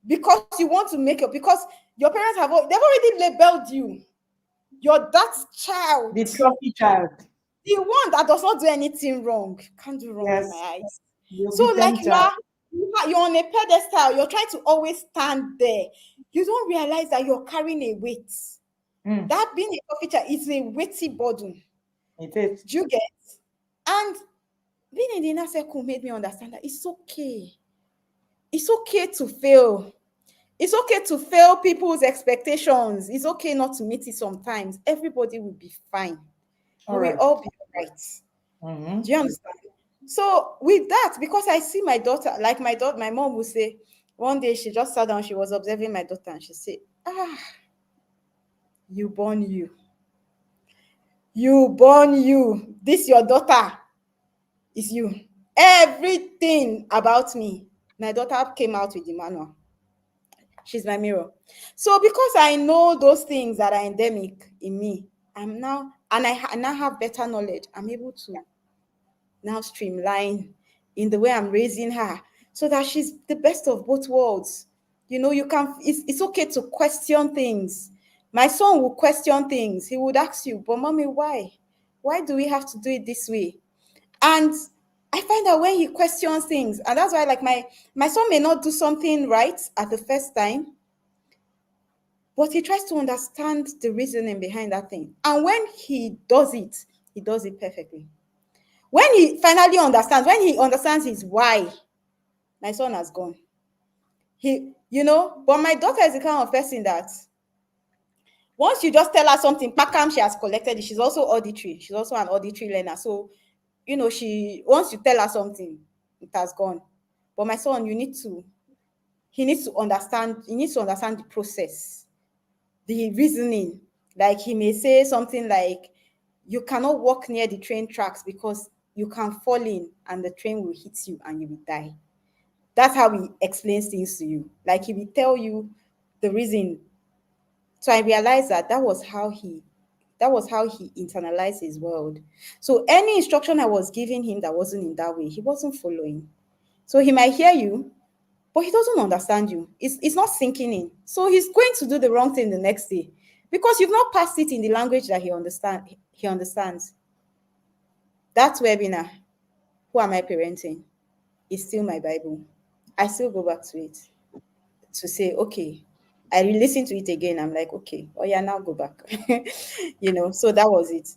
Because you want to make because your parents they've already labeled you. You're that child, The trophy child. the one that does not do anything wrong. Can't do wrong in my Yes. eyes. The So like obedient child. you're on a pedestal. You're trying to always stand there. You don't realize that you're carrying a weight. Mm. That being a trophy child is a weighty burden. It is. Do you get? And being in the inner circle made me understand that it's okay. It's okay to fail. It's okay to fail people's expectations. It's okay not to meet it sometimes. Everybody will be fine. All We will right. all be all right. Mm-hmm. Do you understand? So with that, because I see my daughter, like my daughter, my mom would say, one day she just sat down, she was observing my daughter, and she said, "Ah, you born you. You born you. This your daughter is you. Everything about me." My daughter came out with the manual. She's my mirror. So because I know those things that are endemic in me, I'm now, and I now have better knowledge, I'm able to now streamline in the way I'm raising her so that she's the best of both worlds. You know, you can, it's okay to question things. My son will question things. He would ask you, but mommy, why? Why do we have to do it this way? And I find that when he questions things, and that's why, like, my son may not do something right at the first time, but he tries to understand the reasoning behind that thing. And when he does it perfectly. When he finally understands, when he understands his why, my son has gone. But my daughter is the kind of person that once you just tell her something, pakam, she has collected it. She's also auditory. She's also an auditory learner. So, she once you tell her something, it has gone. But my son, he needs to understand, the process, the reasoning. Like he may say something like, you cannot walk near the train tracks because you can fall in and the train will hit you and you will die. That's how he explains things to you. Like he will tell you the reason. So I realized that was how he internalized his world. So any instruction I was giving him that wasn't in that way, he wasn't following. So he might hear you, but he doesn't understand you. It's not sinking in. So he's going to do the wrong thing the next day because you've not passed it in the language that he understands. That webinar, Who Am I Parenting, is still my Bible. I still go back to it to say, okay, I listen to it again. I'm like, okay, oh yeah, now go back. So that was it.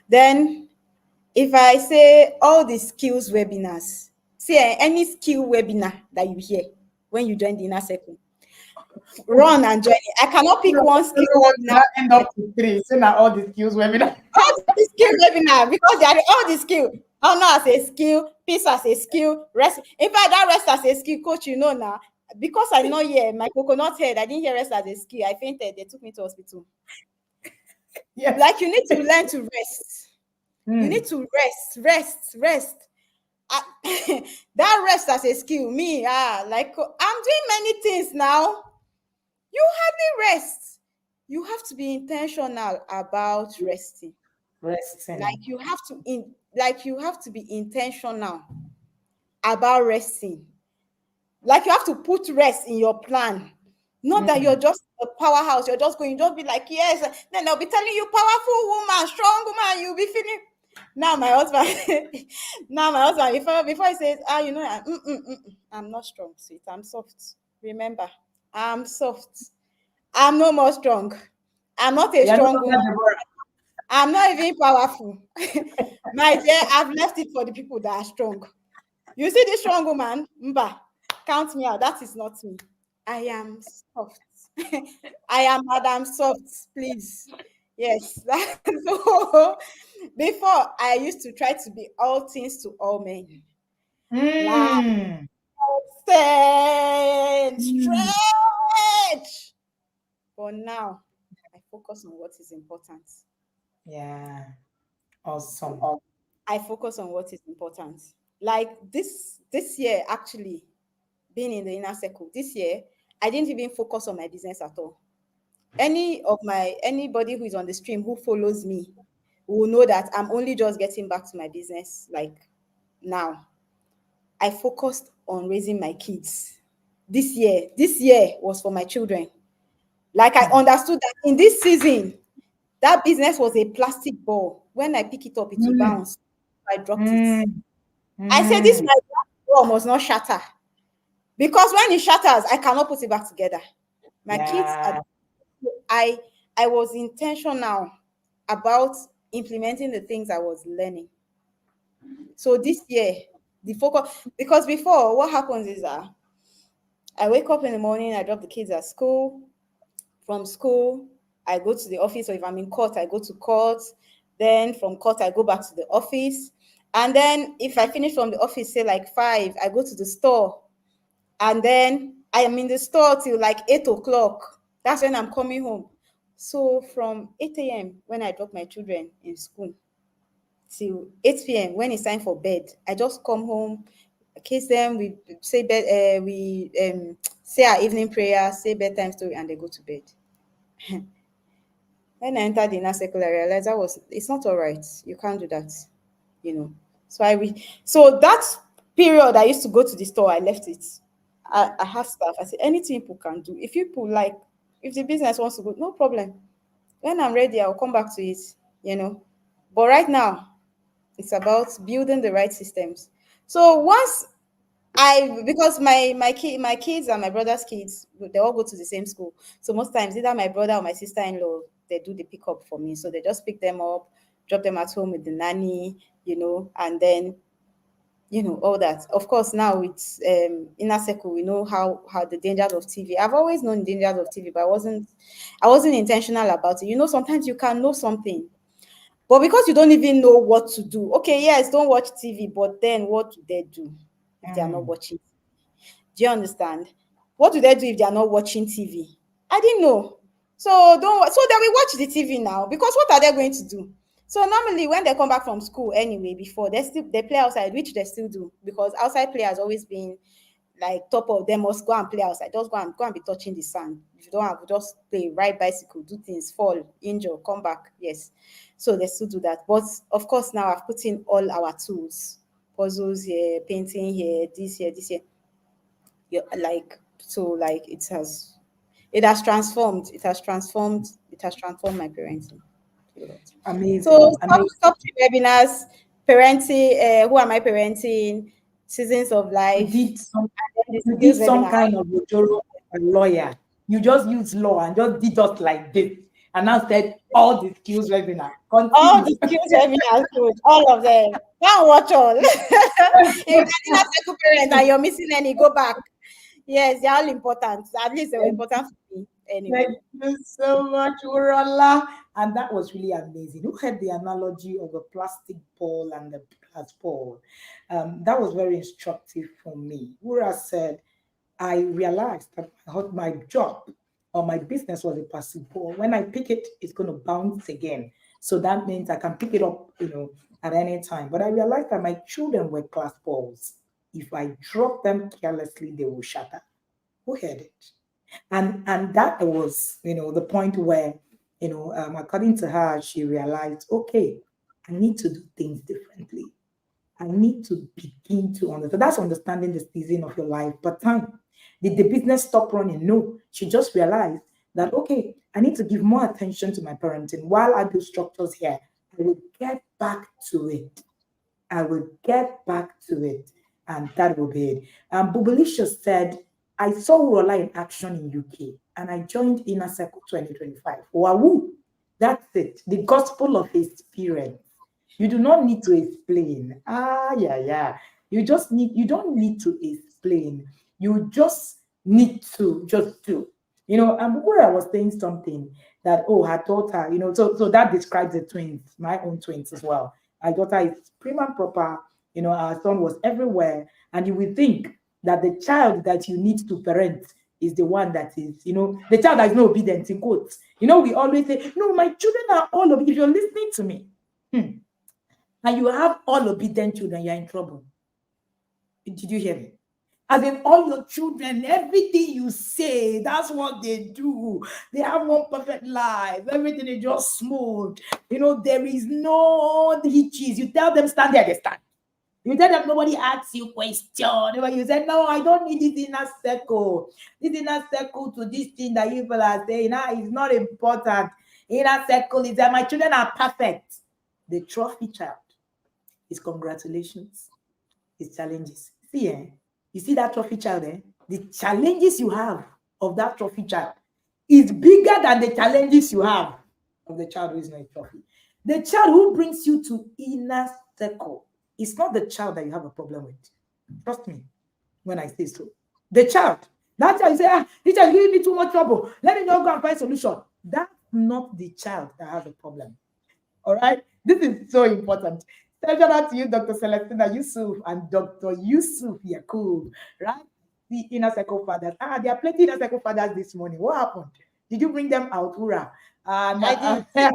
Then if I say all the skills webinars, see any skill webinar that you hear when you join the inner circle, run and join it. I cannot pick one skill What did webinar. I end up with three? So now all the skills webinar. All the skill webinar because they are all the skill. Honor as a skill, peace as a skill, rest. In fact, that rest as a skill, coach, now. Because I know here, my coconut head, I didn't hear rest as a skill. I fainted. They took me to hospital. Yes. Like you need to learn to rest. You need to rest. Ah, that rest as a skill. Me, like I'm doing many things now. You hardly rest. You have to be intentional about resting. Resting. Like you have to be intentional about resting. Like you have to put rest in your plan. Not that you're just a powerhouse, you're just going, just be like, yes. Then they'll be telling you, powerful woman, strong woman, you'll be feeling. Now my husband, before he says, I'm not strong, sweet. I'm soft. Remember, I'm soft. I'm no more strong. I'm not a You're no strong longer woman. Deborah. I'm not even powerful. My dear, I've left it for the people that are strong. You see this strong woman? Mba, count me out. That is not me. I am soft. I am Madam Soft, please. Yes. So before I used to try to be all things to all men. Like Mm. Mm. stretch. But now I focus on what is important. Yeah. Awesome. I focus on what is important. Like this year, actually, being in the inner circle, this year, I didn't even focus on my business at all. Anybody who is on the stream who follows me will know that I'm only just getting back to my business like now. I focused on raising my kids. This year was for my children. Like I understood that in this season, that business was a plastic ball. When I pick it up, it will Mm. bounce. I dropped it. Mm. I said, this Mm. my ball must not shatter. Because when it shatters, I cannot put it back together. My kids are Yeah. I I was intentional about implementing the things I was learning. So this year, the focus, because before what happens is I wake up in the morning, I drop the kids at school. From school, I go to the office, or if I'm in court, I go to court. Then from court, I go back to the office. And then if I finish from the office, say like 5, I go to the store. And then I am in the store till like 8 o'clock. That's when I'm coming home. So from 8 a.m. when I drop my children in school till 8 p.m. when it's time for bed, I just come home, kiss them, we say bed, we say our evening prayer, say bedtime story, and they go to bed. When I entered the inner circle, I realized it's not all right. You can't do that, you know. So that period I used to go to the store, I left it. I have staff. I said anything people can do. If people like, if the business wants to go, no problem. When I'm ready, I'll come back to it, you know. But right now, it's about building the right systems. So once because my kids and my brother's kids, they all go to the same school. So most times either my brother or my sister-in-law, they do the pickup for me. So they just pick them up, drop them at home with the nanny, and then all that. Of course, now it's inner circle. We know how the dangers of TV. I've always known the dangers of TV, but I wasn't intentional about it. Sometimes you can know something, but because you don't even know what to do. Okay, yes, don't watch TV, but then what do they do if they are not watching? Do you understand? What do they do if they are not watching TV? I didn't know. So don't. So they will watch the TV now, because what are they going to do? So normally when they come back from school anyway, before they play outside, which they still do, because outside play has always been like top of them, must go and play outside. Just go and be touching the sand. If you don't have, just play, ride bicycle, do things, fall, injure, come back. Yes. So they still do that. But of course now I've put in all our tools, puzzles here, painting here, this here, this here. Like it has transformed my parenting. So Amazing, top amazing. 3 webinars: parenting, who am I parenting, seasons of You life, did some and then the you did skills some webinar. kind of Ojoro lawyer. You just used law and just did us like this. And now said all the skills webinar. All the Continue. skills webinars, good, all of them. Go and watch all. If you're not a single parent and you're missing any, go back. Yes, they're all important. At least they were important for me anyway. Thank you so much, Wuraola. And that was really amazing. Who had the analogy of a plastic ball and the glass ball? That was very instructive for me. Wura said, I realized that my job or my business was a passive ball. When I pick it, it's going to bounce again. So that means I can pick it up, at any time. But I realized that my children were glass balls. If I drop them carelessly, they will shatter. Who heard it? And that was the point where according to her, she realized, okay, I need to do things differently. I need to begin to understand. That's understanding the season of your life. But time, did the business stop running? No. She just realized that, okay, I need to give more attention to my parenting while I build structures here. I will get back to it. I will get back to it, and that will be it. Bubulicious said, I saw Wuraola in action in UK, and I joined Inner Circle 2025. Wow, that's it. The gospel of experience. You do not need to explain. Yeah, yeah. You don't need to explain. You just need to just do. And where I was saying something that, oh, her daughter, so that describes the twins, my own twins as well. My daughter is prim and proper. Our son was everywhere. And you will think that the child that you need to parent is the one that is, the child that is not obedient, in quotes. We always say, no, my children are all obedient. If you're listening to me, and you have all obedient children, you're in trouble. Did you hear me? As in all your children, everything you say, that's what they do. They have one perfect life. Everything is just smooth. There is no hitches. You tell them stand there, they stand. You tell them nobody asks you question. You say, no, I don't need this inner circle. This inner circle to this thing that you people are saying, it's not important. Inner circle is that my children are perfect. The trophy child is congratulations. It's challenges. See, you see that trophy child, the challenges you have of that trophy child is bigger than the challenges you have of the child who is not a trophy. The child who brings you to inner circle is not the child that you have a problem with. Trust me when I say so. The child, that child, you say, this child is giving me too much trouble. Let me not go and find solution. That's not the child that has a problem. All right. This is so important. So shout out to you, Dr. Celestina Yusuf and Dr. Yusuf Yakub, right? The inner circle fathers. There are plenty inner circle fathers this morning. What happened? Did you bring them out, Wura? And I did. I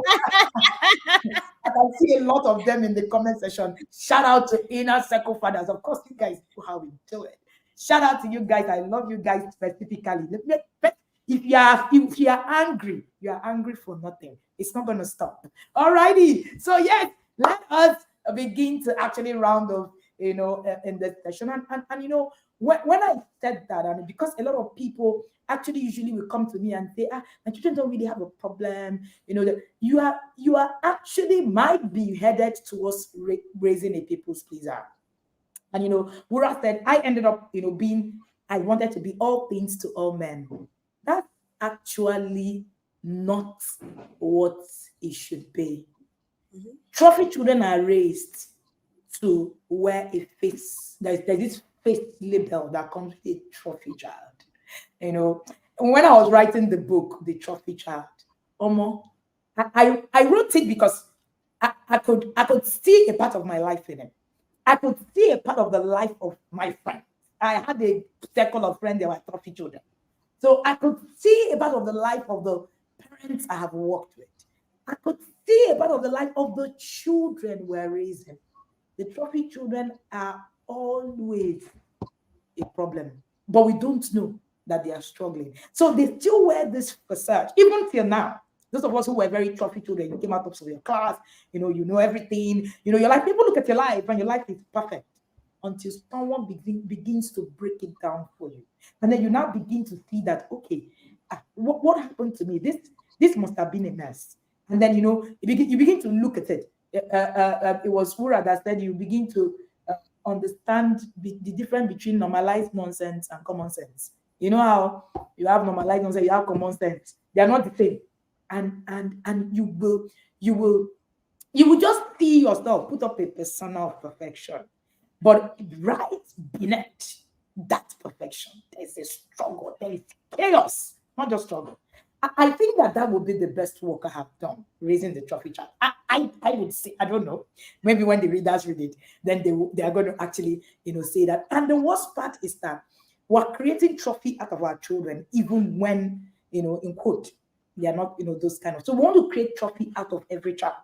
can see a lot of them in the comment section. Shout out to inner circle fathers. Of course, you guys know how we do it. Shout out to you guys. I love you guys specifically. If you are angry, you are angry for nothing. It's not going to stop. Alrighty. So yes, let us begin to actually round off, in the session. And when I said that, and because a lot of people actually usually will come to me and say, my children don't really have a problem, that you are actually might be headed towards raising a people's pleaser. And Wura said, I ended up, I wanted to be all things to all men. That's actually not what it should be. Mhm. Trophy children are raised to wear a face. There's this face label that comes with a trophy child. You know, when I was writing the book, The Trophy Child, Omo, I wrote it because I could see a part of my life in it. I could see a part of the life of my friend. I had a circle of friends that were trophy children. So I could see a part of the life of the parents I have worked with. I could see a part of the life of the children we're raising. The trophy children are always a problem, but we don't know that they are struggling. So they still wear this facade, even till now. Those of us who were very trophy children, you came out of your class, you know everything, your life. People look at your life and your life is perfect until someone begins to break it down for you, and then you now begin to see that okay, what happened to me? This must have been a mess, and then you begin to look at it. It was Wura that said you begin to understand the difference between normalized nonsense and common sense. You know how you have normalized nonsense, you have common sense. They are not the same. And you will just see yourself put up a persona of perfection. But right beneath that perfection, there's a struggle, there is chaos, not just struggle. I think that would be the best work I have done, raising the trophy child. I would say, I don't know, maybe when the readers read it, then they are going to actually, say that. And the worst part is that we're creating trophy out of our children, even when, in quote, they are not, those kind of. So we want to create trophy out of every child,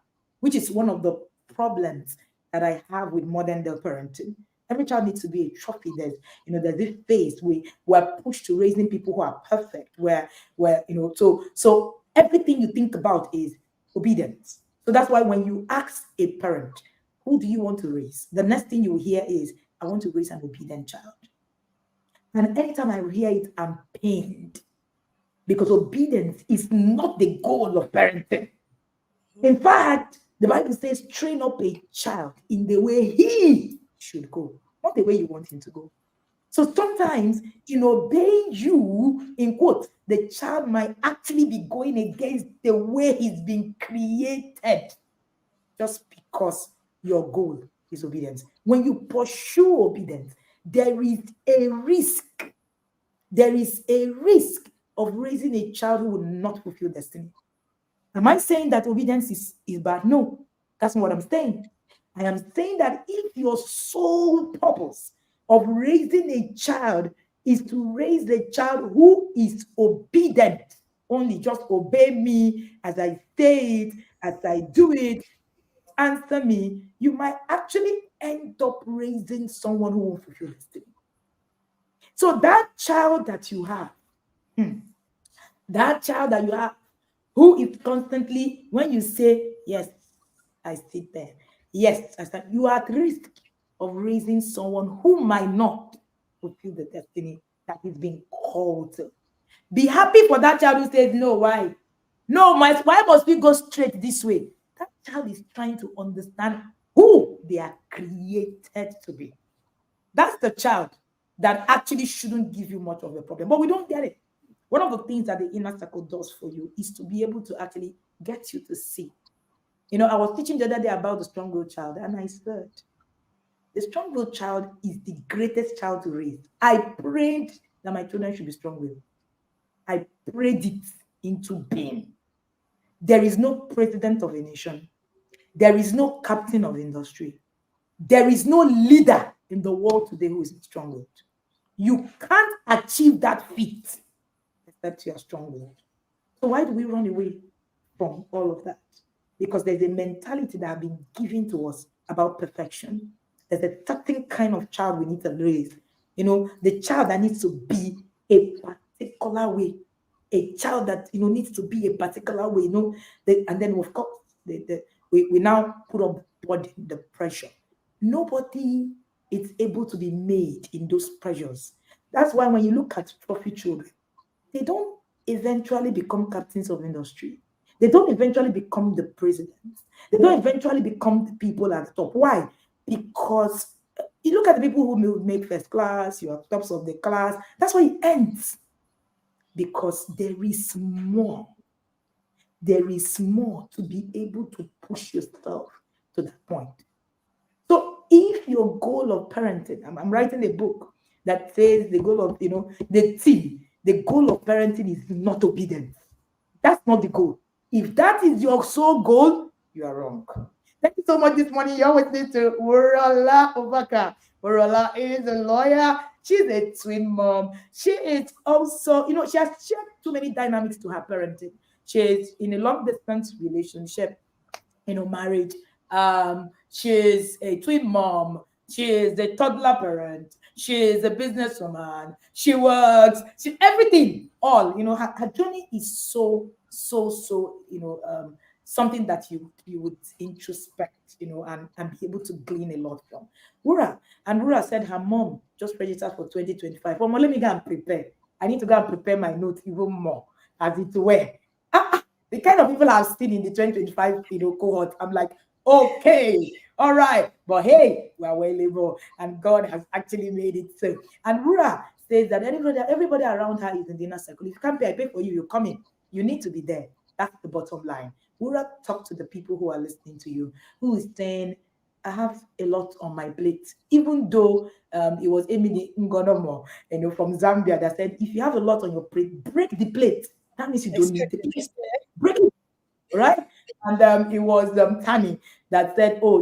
which is one of the problems that I have with modern day parenting. Every child needs to be a trophy. There's this phase we're pushed to raising people who are perfect, so everything you think about is obedience. So that's why when you ask a parent, who do you want to raise? The next thing you hear is, I want to raise an obedient child. And anytime I hear it, I'm pained because obedience is not the goal of parenting. In fact, the Bible says, train up a child in the way he should go, not the way you want him to go. So sometimes, in obeying you, in quote, the child might actually be going against the way he's been created just because your goal is obedience. When you pursue obedience, there is a risk. There is a risk of raising a child who will not fulfill destiny. Am I saying that obedience is bad? No, that's not what I'm saying. I am saying that if your sole purpose of raising a child is to raise a child who is obedient, only just obey me as I say it, as I do it, answer me, you might actually end up raising someone who won't fulfill destiny. So that child that you have, hmm, that child that you have, who is constantly, when you say, yes, I sit there, yes, I stand, you are at risk of raising someone who might not fulfill the destiny that is being called to. Be happy for that child who says, no, why? No, why must we go straight this way? That child is trying to understand who they are created to be. That's the child that actually shouldn't give you much of a problem, but we don't get it. One of the things that the inner circle does for you is to be able to actually get you to see. I was teaching the other day about the strong willed child, and I said, the strong willed child is the greatest child to raise. I prayed that my children should be strong willed. I prayed it into being. There is no president of a nation. There is no captain of industry. There is no leader in the world today who is strong-willed. You can't achieve that feat except you are strong-willed. So why do we run away from all of that? Because there's a mentality that has been given to us about perfection. There's a certain kind of child we need to raise. The child that needs to be a particular way. A child that needs to be a particular way. And then of course we now put up body the pressure. Nobody is able to be made in those pressures. That's why when you look at trophy children, they don't eventually become captains of industry. They don't eventually become the presidents. They don't eventually become the people at the top. Why? Because you look at the people who make first class, you are tops of the class. That's why it ends. Because there is more. There is more to be able to push yourself to that point. So if your goal of parenting, I'm writing a book that says the goal of, the goal of parenting is not obedience. That's not the goal. If that is your sole goal, you are wrong. Thank you so much this morning. You're listening to Wuraola Ubaka. Wuraola is a lawyer. She's a twin mom. She is also, she has shared too many dynamics to her parenting. She's in a long distance relationship, marriage. She's a twin mom. She is a toddler parent. She is a businesswoman. She works. She everything. All her journey is so something that you would introspect, and be able to glean a lot from. Wura said her mom just registered for 2025. Mom, let me go and prepare. I need to go and prepare my notes even more as it were. The kind of people I've seen in the 2025 cohort, I'm like, okay, all right, but hey, we're well able, and God has actually made it so. And Wura says that everybody around her is in the inner circle. If you can't pay, I pay for you. You're coming. You need to be there. That's the bottom line. Wura, talk to the people who are listening to you, who is saying, I have a lot on my plate. Even though it was Emily Ngonomo, from Zambia, that said, if you have a lot on your plate, break the plate. That means you don't need the plate. Break it, right? And it was Tani that said, oh,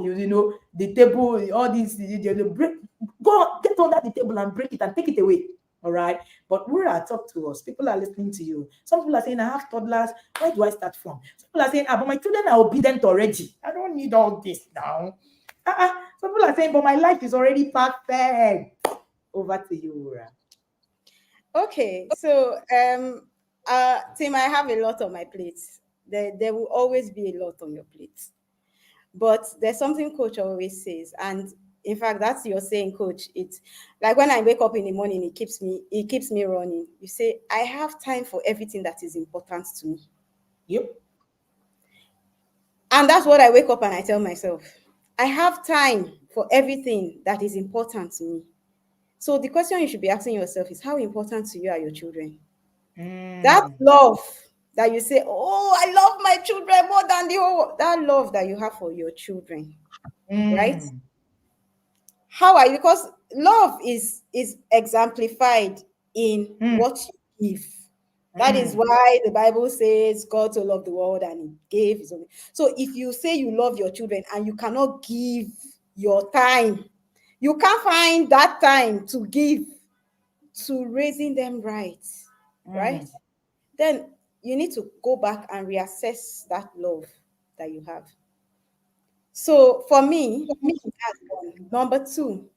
the table, all these, break, go get under the table and break it and take it away. All right. But Wura, talk to us. People are listening to you. Some people are saying, I have toddlers. Where do I start from? Some people are saying, but my children are obedient already. I don't need all this now. Some people are saying, but my life is already perfect. Over to you, Wura. Okay, so Tim, I have a lot on my plate. There will always be a lot on your plate. But there's something coach always says, and in fact, that's your saying, coach. It's like when I wake up in the morning, it keeps me running. You say, I have time for everything that is important to me. Yep. And that's what I wake up and I tell myself. I have time for everything that is important to me. So the question you should be asking yourself is, how important to you are your children? That love that you say, oh, I love my children more than that love that you have for your children, right? How are you? Because love is exemplified in what you give. That is why the Bible says God so loved the world and he gave his only. So if you say you love your children and you cannot give your time, you can't find that time to give to raising them right, right? Then you need to go back and reassess that love that you have. So for me, that's one. Number two,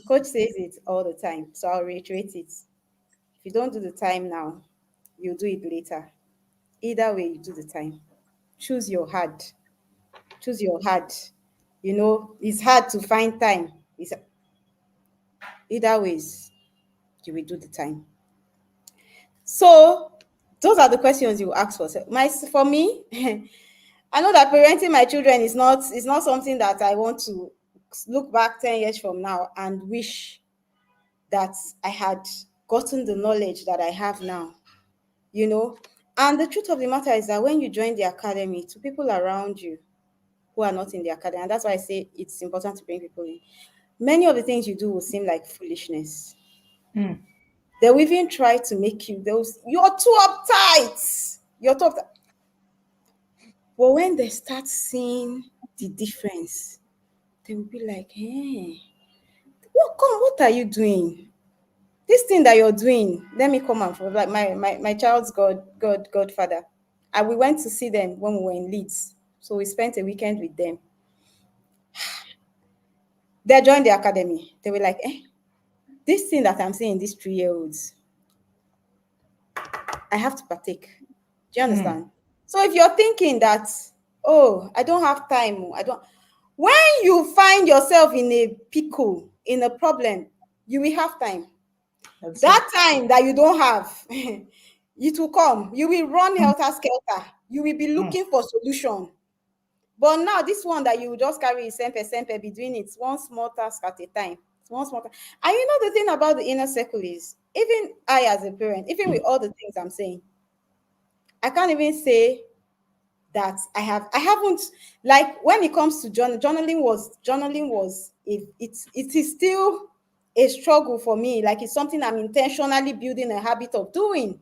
coach says it all the time, so I'll reiterate it. If you don't do the time now, you'll do it later. Either way, you do the time. Choose your hard. Choose your hard. It's hard to find time. Either ways, you will do the time. So those are the questions you ask for. For me, I know that parenting my children is not something that I want to look back 10 years from now and wish that I had gotten the knowledge that I have now. And the truth of the matter is that when you join the academy, to people around you who are not in the academy, and that's why I say it's important to bring people in, many of the things you do will seem like foolishness. They will even try to make you're too uptight. You're too uptight. But when they start seeing the difference, they will be like, hey, what are you doing? This thing that you're doing, let me come and for like my child's godfather. And we went to see them when we were in Leeds. So we spent a weekend with them. They joined the academy. They were like, this thing that I'm seeing these 3-year-olds, I have to partake. Do you Mm. understand? So if you're thinking that, oh, I don't have time, I don't, when you find yourself in a pickle, in a problem, you will have time. That's it. That time that you don't have, it will come. You will run helter skelter. You will be Mm. looking for solution. But now this one that you just carry sempe be doing it one small task at a time. One small task. And you know the thing about the inner circle is, even I as a parent, even with all the things I'm saying, I can't even say that I haven't, like when it comes to journaling was it is still a struggle for me. Like it's something I'm intentionally building a habit of doing,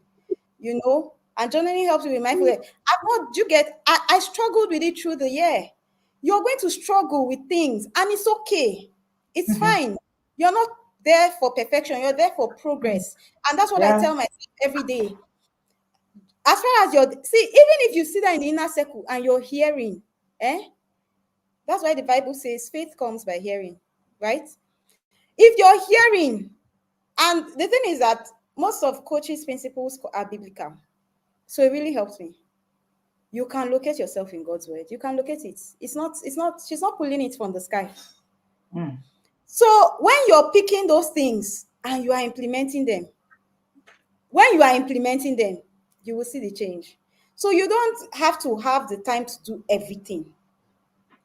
and journaling helps me with mindfulness. I've not you get I struggled with it through the year. You're going to struggle with things and it's okay. It's Mhm. fine. You're not there for perfection, you're there for progress. And that's what I Yeah. tell myself every day. As far as even if you sit there in the inner circle and you're hearing, that's why the Bible says faith comes by hearing, right? If you're hearing, and the thing is that most of coach's principles are biblical, so it really helps me. You can locate yourself in God's word. You can locate it. It's not she's not pulling it from the sky. Mm. So when you're picking those things and you are implementing them, when you are implementing them, you will see the change. So you don't have to have the time to do everything.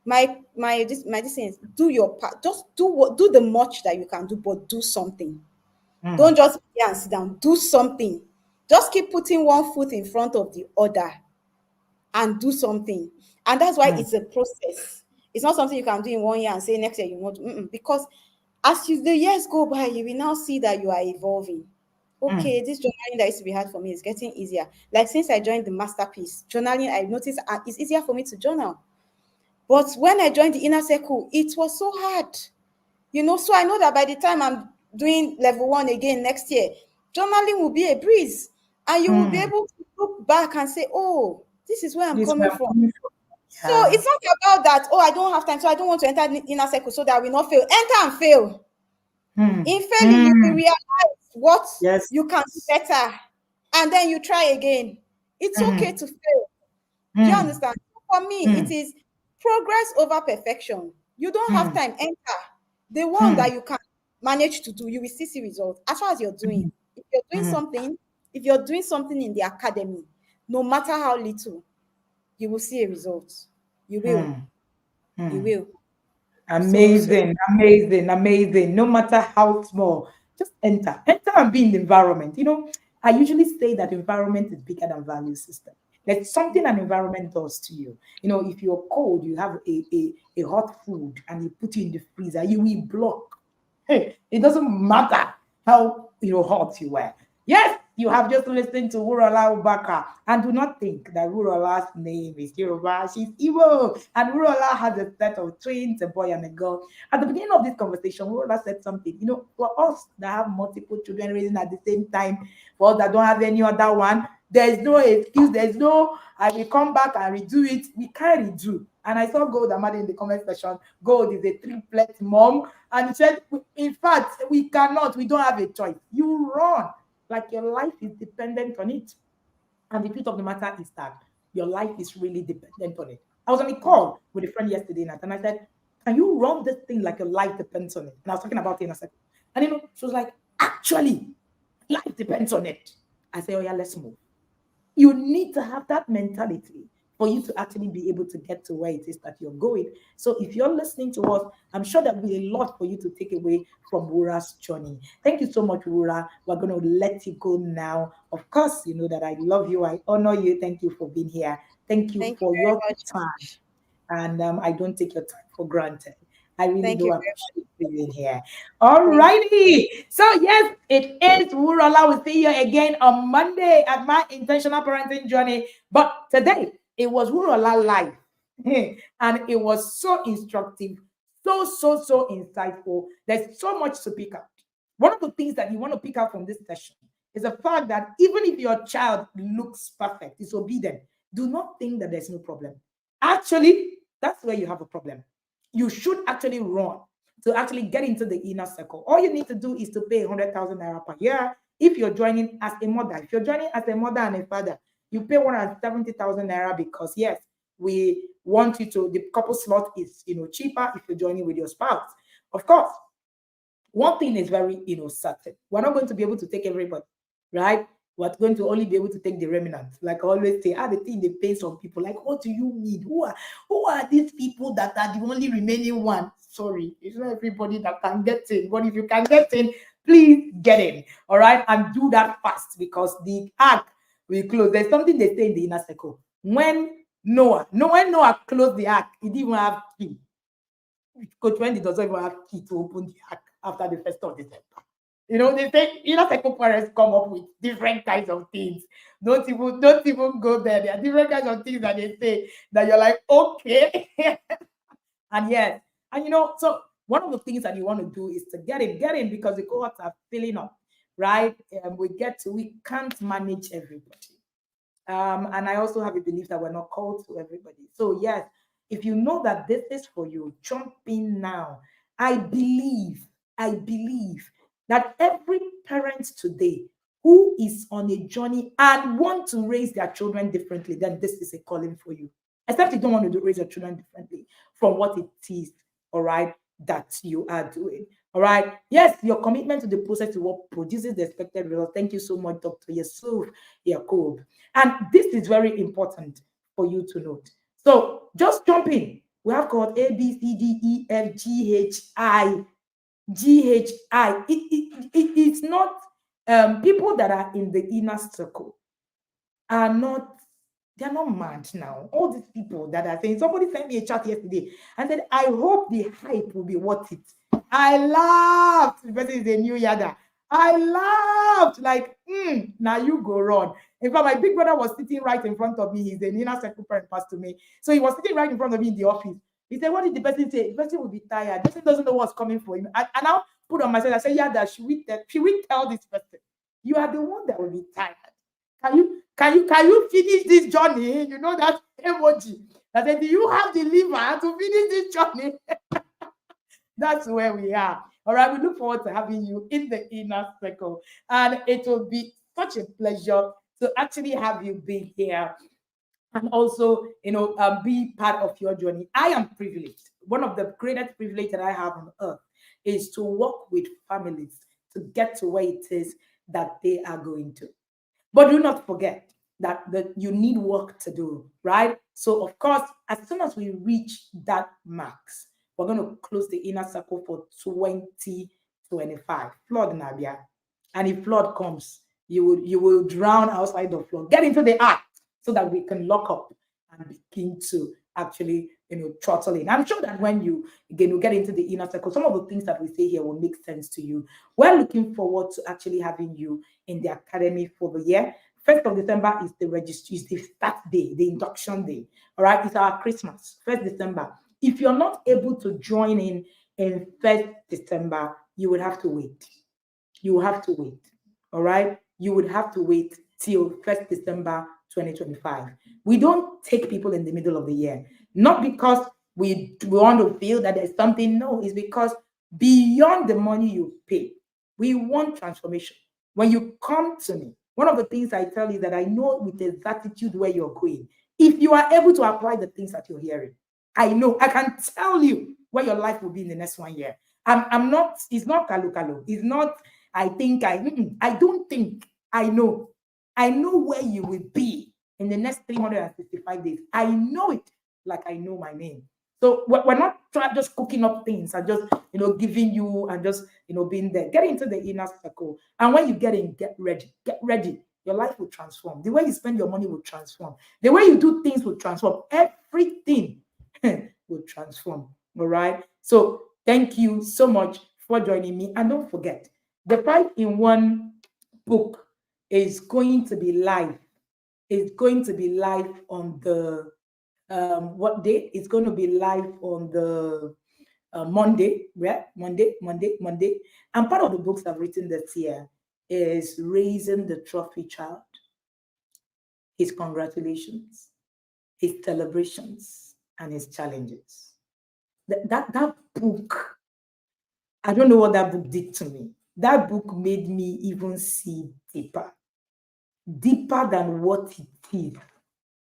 My this thing is, do your part. Just do the much that you can do, but do something. Mm. Don't just be here and sit down. Do something. Just keep putting one foot in front of the other and do something. And that's why Mm. it's a process. It's not something you can do in 1 year and say next year you want to. Because as the years go by, you will now see that you are evolving. Mm. Okay, this journaling that used to be hard for me is getting easier. Like since I joined the masterpiece journaling, I noticed it's easier for me to journal. But when I joined the inner circle, it was so hard. So I know that by the time I'm doing level 1 again next year, journaling will be a breeze. And you will be Mm. able to look back and say, oh, this is where I'm This where coming I'm from. coming from. So Yeah. it's not about that, oh, I don't have time, so I don't want to enter the inner circle so that I will not fail. Enter and fail. Mm. In failing, you will Mm. realize what Yes. you can do better. And then you try again. It's okay Mm. to fail. Do you Mm. understand? For me, it Mm. is progress over perfection. You don't have Mm. time, enter. The one Mm. that you can manage to do, you will still see results as far as you're doing. Mm. If you're doing Mm. something, if you're doing something in the academy, no matter how little, you will see a result. You will. Mm. You Mm. will. So Amazing, amazing, amazing. No matter how small, just enter. Enter and be in the environment. I usually say that environment is bigger than value system. There's something an environment does to you. If you're cold, you have a hot food and you put it in the freezer, you will block. Hey, it doesn't matter how hot you were. Yes, you have just listened to Wuraola Ubaka, and do not think that Wuraola's name is Yoruba. She's Igbo, and Wuraola has a set of twins, a boy and a girl. At the beginning of this conversation, Wuraola said something. For us that have multiple children raising at the same time, for us that don't have any other one, there's no excuse. There's no, I will come back and redo it. We can't redo. And I saw Gold Amadi in the comment section. Gold is a triplet mom. And he said, in fact, we cannot, we don't have a choice. You run like your life is dependent on it. And the truth of the matter is that your life is really dependent on it. I was on a call with a friend yesterday night and I said, can you run this thing like your life depends on it? And I was talking about it in a second. And she was like, actually, life depends on it. I said, oh yeah, let's move. You need to have that mentality for you to actually be able to get to where it is that you're going. So if you're listening to us, I'm sure there'll be a lot for you to take away from Wura's journey. Thank you so much, Wura. We're going to let you go now. Of course, you know that I love you. I honor you. Thank you for being here. Thank you thank you for very your much. time. And I don't take your time for granted. I really Thank do you very appreciate you being here. much. All Thank you. righty. So, yes, it is Wuraola. We'll see you again on Monday at my intentional parenting journey. But today It was Wuraola live. And it was so instructive, so insightful. There's so much to pick up. One of the things that you want to pick up from this session is the fact that even if your child looks perfect, is obedient, do not think that there's no problem. Actually, that's where you have a problem. You should actually run to actually get into the inner circle. All you need to do is to pay 100,000 naira per year. If you're joining as a mother, if you're joining as a mother and a father, you pay 170,000 naira because yes, we want you to, the couple slot is, cheaper if you're joining with your spouse. Of course, one thing is very, certain. We're not going to be able to take everybody, right? We're going to only be able to take the remnants. Like I always say, the thing they pay some people. Like, what do you mean? Who are these people that are the only remaining one? Sorry, it's not everybody that can get in. But if you can get in, please get in. All right, and do that fast because the ark will close. There's something they say in the inner circle. When Noah closed the ark, he didn't even have key. Coach Wendy doesn't even have key to open the ark after the 1st of December. They say inner circle parents come up with different kinds of things. Don't even go there. There are different kinds of things that they say that you're like, okay. And yes, and so one of the things that you want to do is to get in because the cohorts are filling up, right? We can't manage everybody. And I also have a belief that we're not called to everybody. So yes, if you know that this is for you, jump in now. I believe that every parent today who is on a journey and want to raise their children differently, then this is a calling for you. Except you don't want to raise your children differently from what it is, all right, that you are doing. All right. Yes, your commitment to the process is what produces the expected result. Thank you so much, Dr. Yusuf Yacob. And this is very important for you to note. So just jump in. We have got A, B, C, D, E, F, G, H, I, G, H, I. It's not people that are in the inner circle are not, they're not mad now. All these people that are saying, somebody sent me a chat yesterday and said, I hope the hype will be worth it. I laughed. The person is a new yada. I laughed like, now you go run. In fact, my big brother was sitting right in front of me. He's an inner circle parent, passed to me. So he was sitting right in front of me in the office. He said, what did the person say? The person will be tired. The person doesn't know what's coming for him. I now put on myself, I said, yeah, should we tell this person? You are the one that will be tired. Can you finish this journey? You know that emoji that said, do you have the liver to finish this journey? That's where we are. All right. We look forward to having you in the inner circle. And it will be such a pleasure to actually have you be here and also, be part of your journey. I am privileged. One of the greatest privilege that I have on earth is to work with families to get to where it is that they are going to. But do not forget that you need work to do, right? So, of course, as soon as we reach that max, we're going to close the inner circle for 2025. Flood Nabia. And if flood comes, you will drown outside the flood. Get into the ark so that we can lock up and begin to actually, throttle in. I'm sure that when you get into the inner circle, some of the things that we say here will make sense to you. We're looking forward to actually having you in the academy for the year. 1st of December is the registry, is the start day, the induction day. All right, it's our Christmas, 1st December. If you're not able to join in 1st December, you would have to wait. You will have to wait. All right, you would have to wait till 1st December 2025. We don't take people in the middle of the year, not because we want to feel that there's something. No, it's because beyond the money you pay, we want transformation. When you come to me, one of the things I tell you that I know with the attitude where you're going, if you are able to apply the things that you're hearing, I know, I can tell you where your life will be in the next 1 year. I'm not, it's not kalu. It's not, I don't think, I know where you will be in the next 365 days. I know it like I know my name. So we're not trying just cooking up things and just, giving you and just, being there. Get into the inner circle. And when you get in, get ready. Your life will transform. The way you spend your money will transform. The way you do things will transform. Everything will transform. All right. So thank you so much for joining me. And don't forget, the 5-in-1 book is going to be live It's going to be live on the what day? It's going to be live on the Monday, yeah, Monday. And part of the books I've written this year is Raising the Trophy Child, his congratulations, his celebrations, and his challenges. That book, I don't know what that book did to me. That book made me even see deeper, deeper than what it is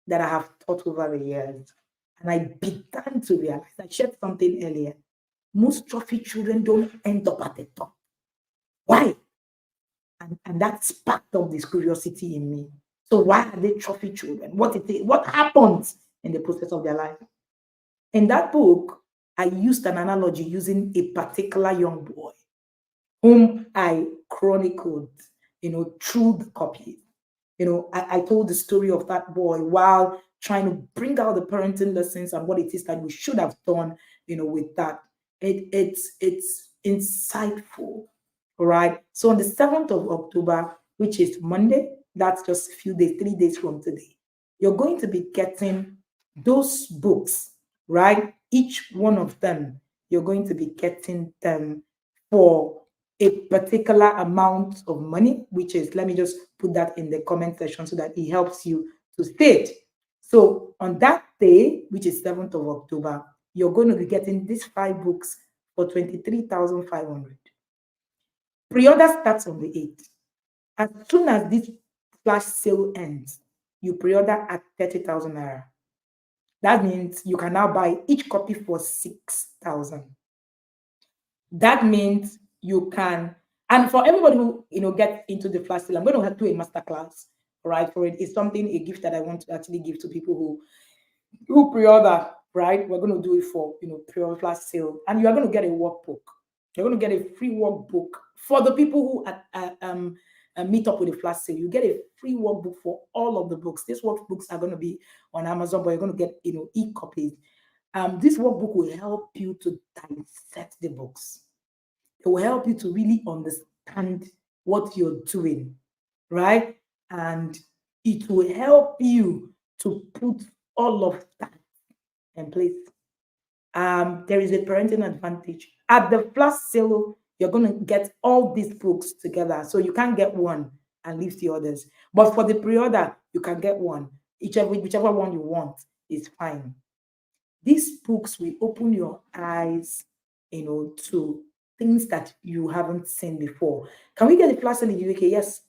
that I have taught over the years. And I began to realize, I shared something earlier. Most trophy children don't end up at the top. Why? And that sparked up this curiosity in me. So why are they trophy children? What happens in the process of their life? In that book, I used an analogy using a particular young boy whom I chronicled, through the copies. I told the story of that boy while trying to bring out the parenting lessons and what it is that we should have done, with that. It's insightful. All right. So on the 7th of October, which is Monday, that's just a few days, 3 days from today, you're going to be getting those books, right? Each one of them, you're going to be getting them for a particular amount of money, which is, let me just put that in the comment section so that it helps you to state. So on that day, which is 7th of October, you're going to be getting these 5 books for 23,500. Pre-order starts on the 8th. As soon as this flash sale ends, you pre-order at 30,000 naira. That means you can now buy each copy for 6,000. That means you can, and for everybody who get into the flash sale, I'm going to do a masterclass, right? For it. It's something, a gift that I want to actually give to people who pre-order, right? We're going to do it for pre-order flash sale, and you are going to get a workbook. You're going to get a free workbook for the people who meet up with the flash sale. You get a free workbook for all of the books. These workbooks are going to be on Amazon, but you're going to get e-copies. This workbook will help you to dissect the books. It will help you to really understand what you're doing, right? And it will help you to put all of that in place. There is a parenting advantage. At the flash sale, you're going to get all these books together. So you can't get one and leave the others. But for the pre-order, you can get one. Whichever one you want is fine. These books will open your eyes, to things that you haven't seen before. Can we get the flash sale in the UK? Yes.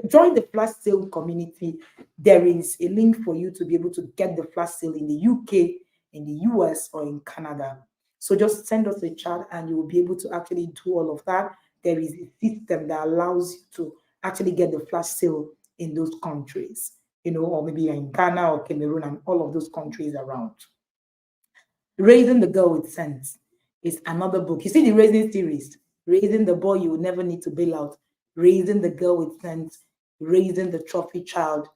Join the flash sale community. There is a link for you to be able to get the flash sale in the UK, in the US, or in Canada. So just send us a chat and you will be able to actually do all of that. There is a system that allows you to actually get the flash sale in those countries, or maybe you're in Ghana or Cameroon and all of those countries around. Raising the Girl with Sense is another book. You see the Raising series, Raising the Boy You Will Never Need to Bail Out, Raising the Girl with Sense, Raising the Trophy Child.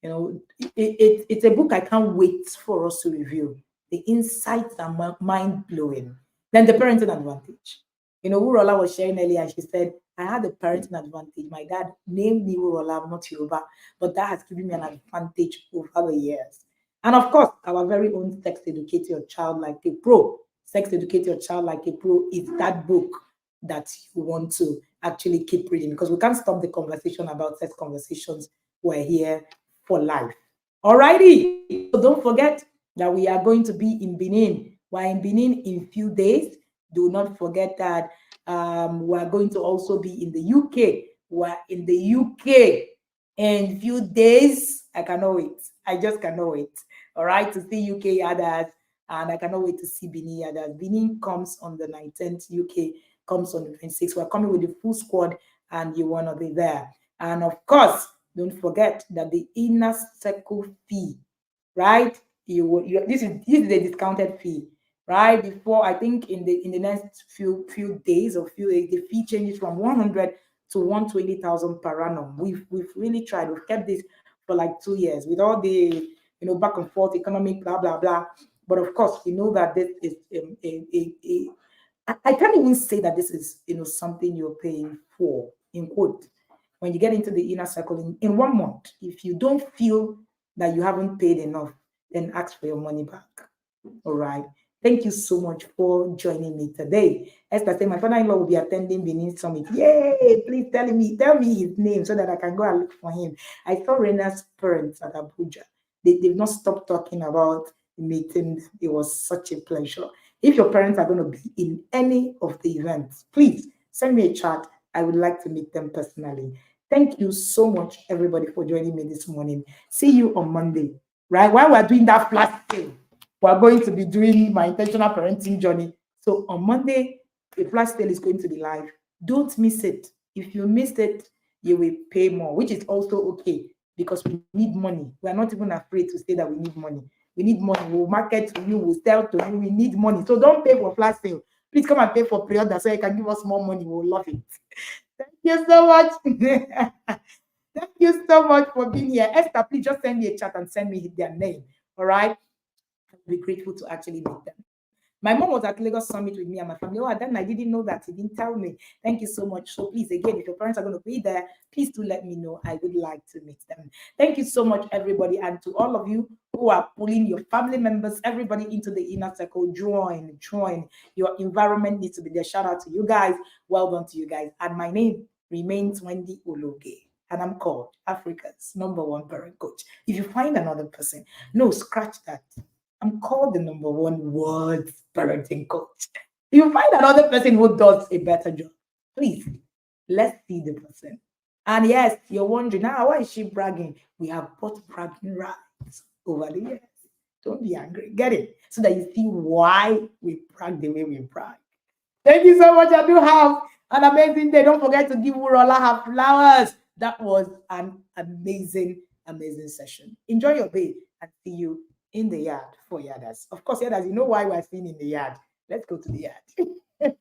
It's a book I can't wait for us to review. The insights are mind-blowing. Then the parenting advantage. Wuraola was sharing earlier, and she said, I had a parenting advantage. My dad named me Wuraola, I'm not Yoruba, but that has given me an advantage over the years. And of course, our very own Sex Educate Your Child Like a Pro. Sex Educate Your Child Like a Pro is that book that you want to actually keep reading, because we can't stop the conversation about sex conversations. We're here for life. Alrighty. So don't forget that we are going to be in Benin. We're in Benin in few days. Do not forget that we're going to also be in the UK. We're in the UK in few days. I cannot wait. I just cannot wait. All right, to see UK others, and I cannot wait to see Benin others. Benin comes on the 19th, UK comes on the 26th. We're coming with the full squad, and you want to be there. And of course, don't forget that the inner circle fee, right? This is a discounted fee, right? Before, I think in the next few days or few days, the fee changes from 100 to 120,000 per annum. We've really tried. We've kept this for like 2 years with all the back and forth economic blah blah blah. But of course, we know that this is I can't even say that this is something you're paying for, in quote. When you get into the inner circle in 1 month, if you don't feel that you haven't paid enough, then ask for your money back. All right. Thank you so much for joining me today. Esther said, my father-in-law will be attending Benin Summit. Yay! Please tell me his name so that I can go and look for him. I saw Rena's parents at Abuja. They've not stopped talking about the meeting. It was such a pleasure. If your parents are going to be in any of the events, please send me a chat. I would like to meet them personally. Thank you so much, everybody, for joining me this morning. See you on Monday, right? While we're doing that flash sale, we're going to be doing my intentional parenting journey. So on Monday, the flash sale is going to be live. Don't miss it. If you missed it, you will pay more, which is also okay because we need money. We are not even afraid to say that we need money. We need money. We'll market to you, we'll sell to you. We need money. So don't pay for flash sale. Please come and pay for pre-order so you can give us more money. We'll love it. Thank you so much. Thank you so much for being here. Esther, please just send me a chat and send me their name. All right. I'll be grateful to actually meet them. My mom was at Lagos Summit with me and my family. Oh, then I didn't know that. He didn't tell me. Thank you so much. So please, again, if your parents are going to be there, please do let me know. I would like to meet them. Thank you so much, everybody. And to all of you who are pulling your family members, everybody into the inner circle, join. Your environment needs to be there. Shout out to you guys. Well done to you guys. And my name remains Wendy Ologe. And I'm called Africa's #1 parent coach. If you find another person, no, scratch that. I'm called the #1 world parenting coach. If you find another person who does a better job, please, let's see the person. And yes, you're wondering, why is she bragging? We have bought bragging rights over the years. Don't be angry. Get it? So that you see why we brag the way we brag. Thank you so much. I do have an amazing day. Don't forget to give Wuraola her flowers. That was an amazing, amazing session. Enjoy your day and see you in the yard for yarders. Of course, yarders, you know why we're seen in the yard. Let's go to the yard.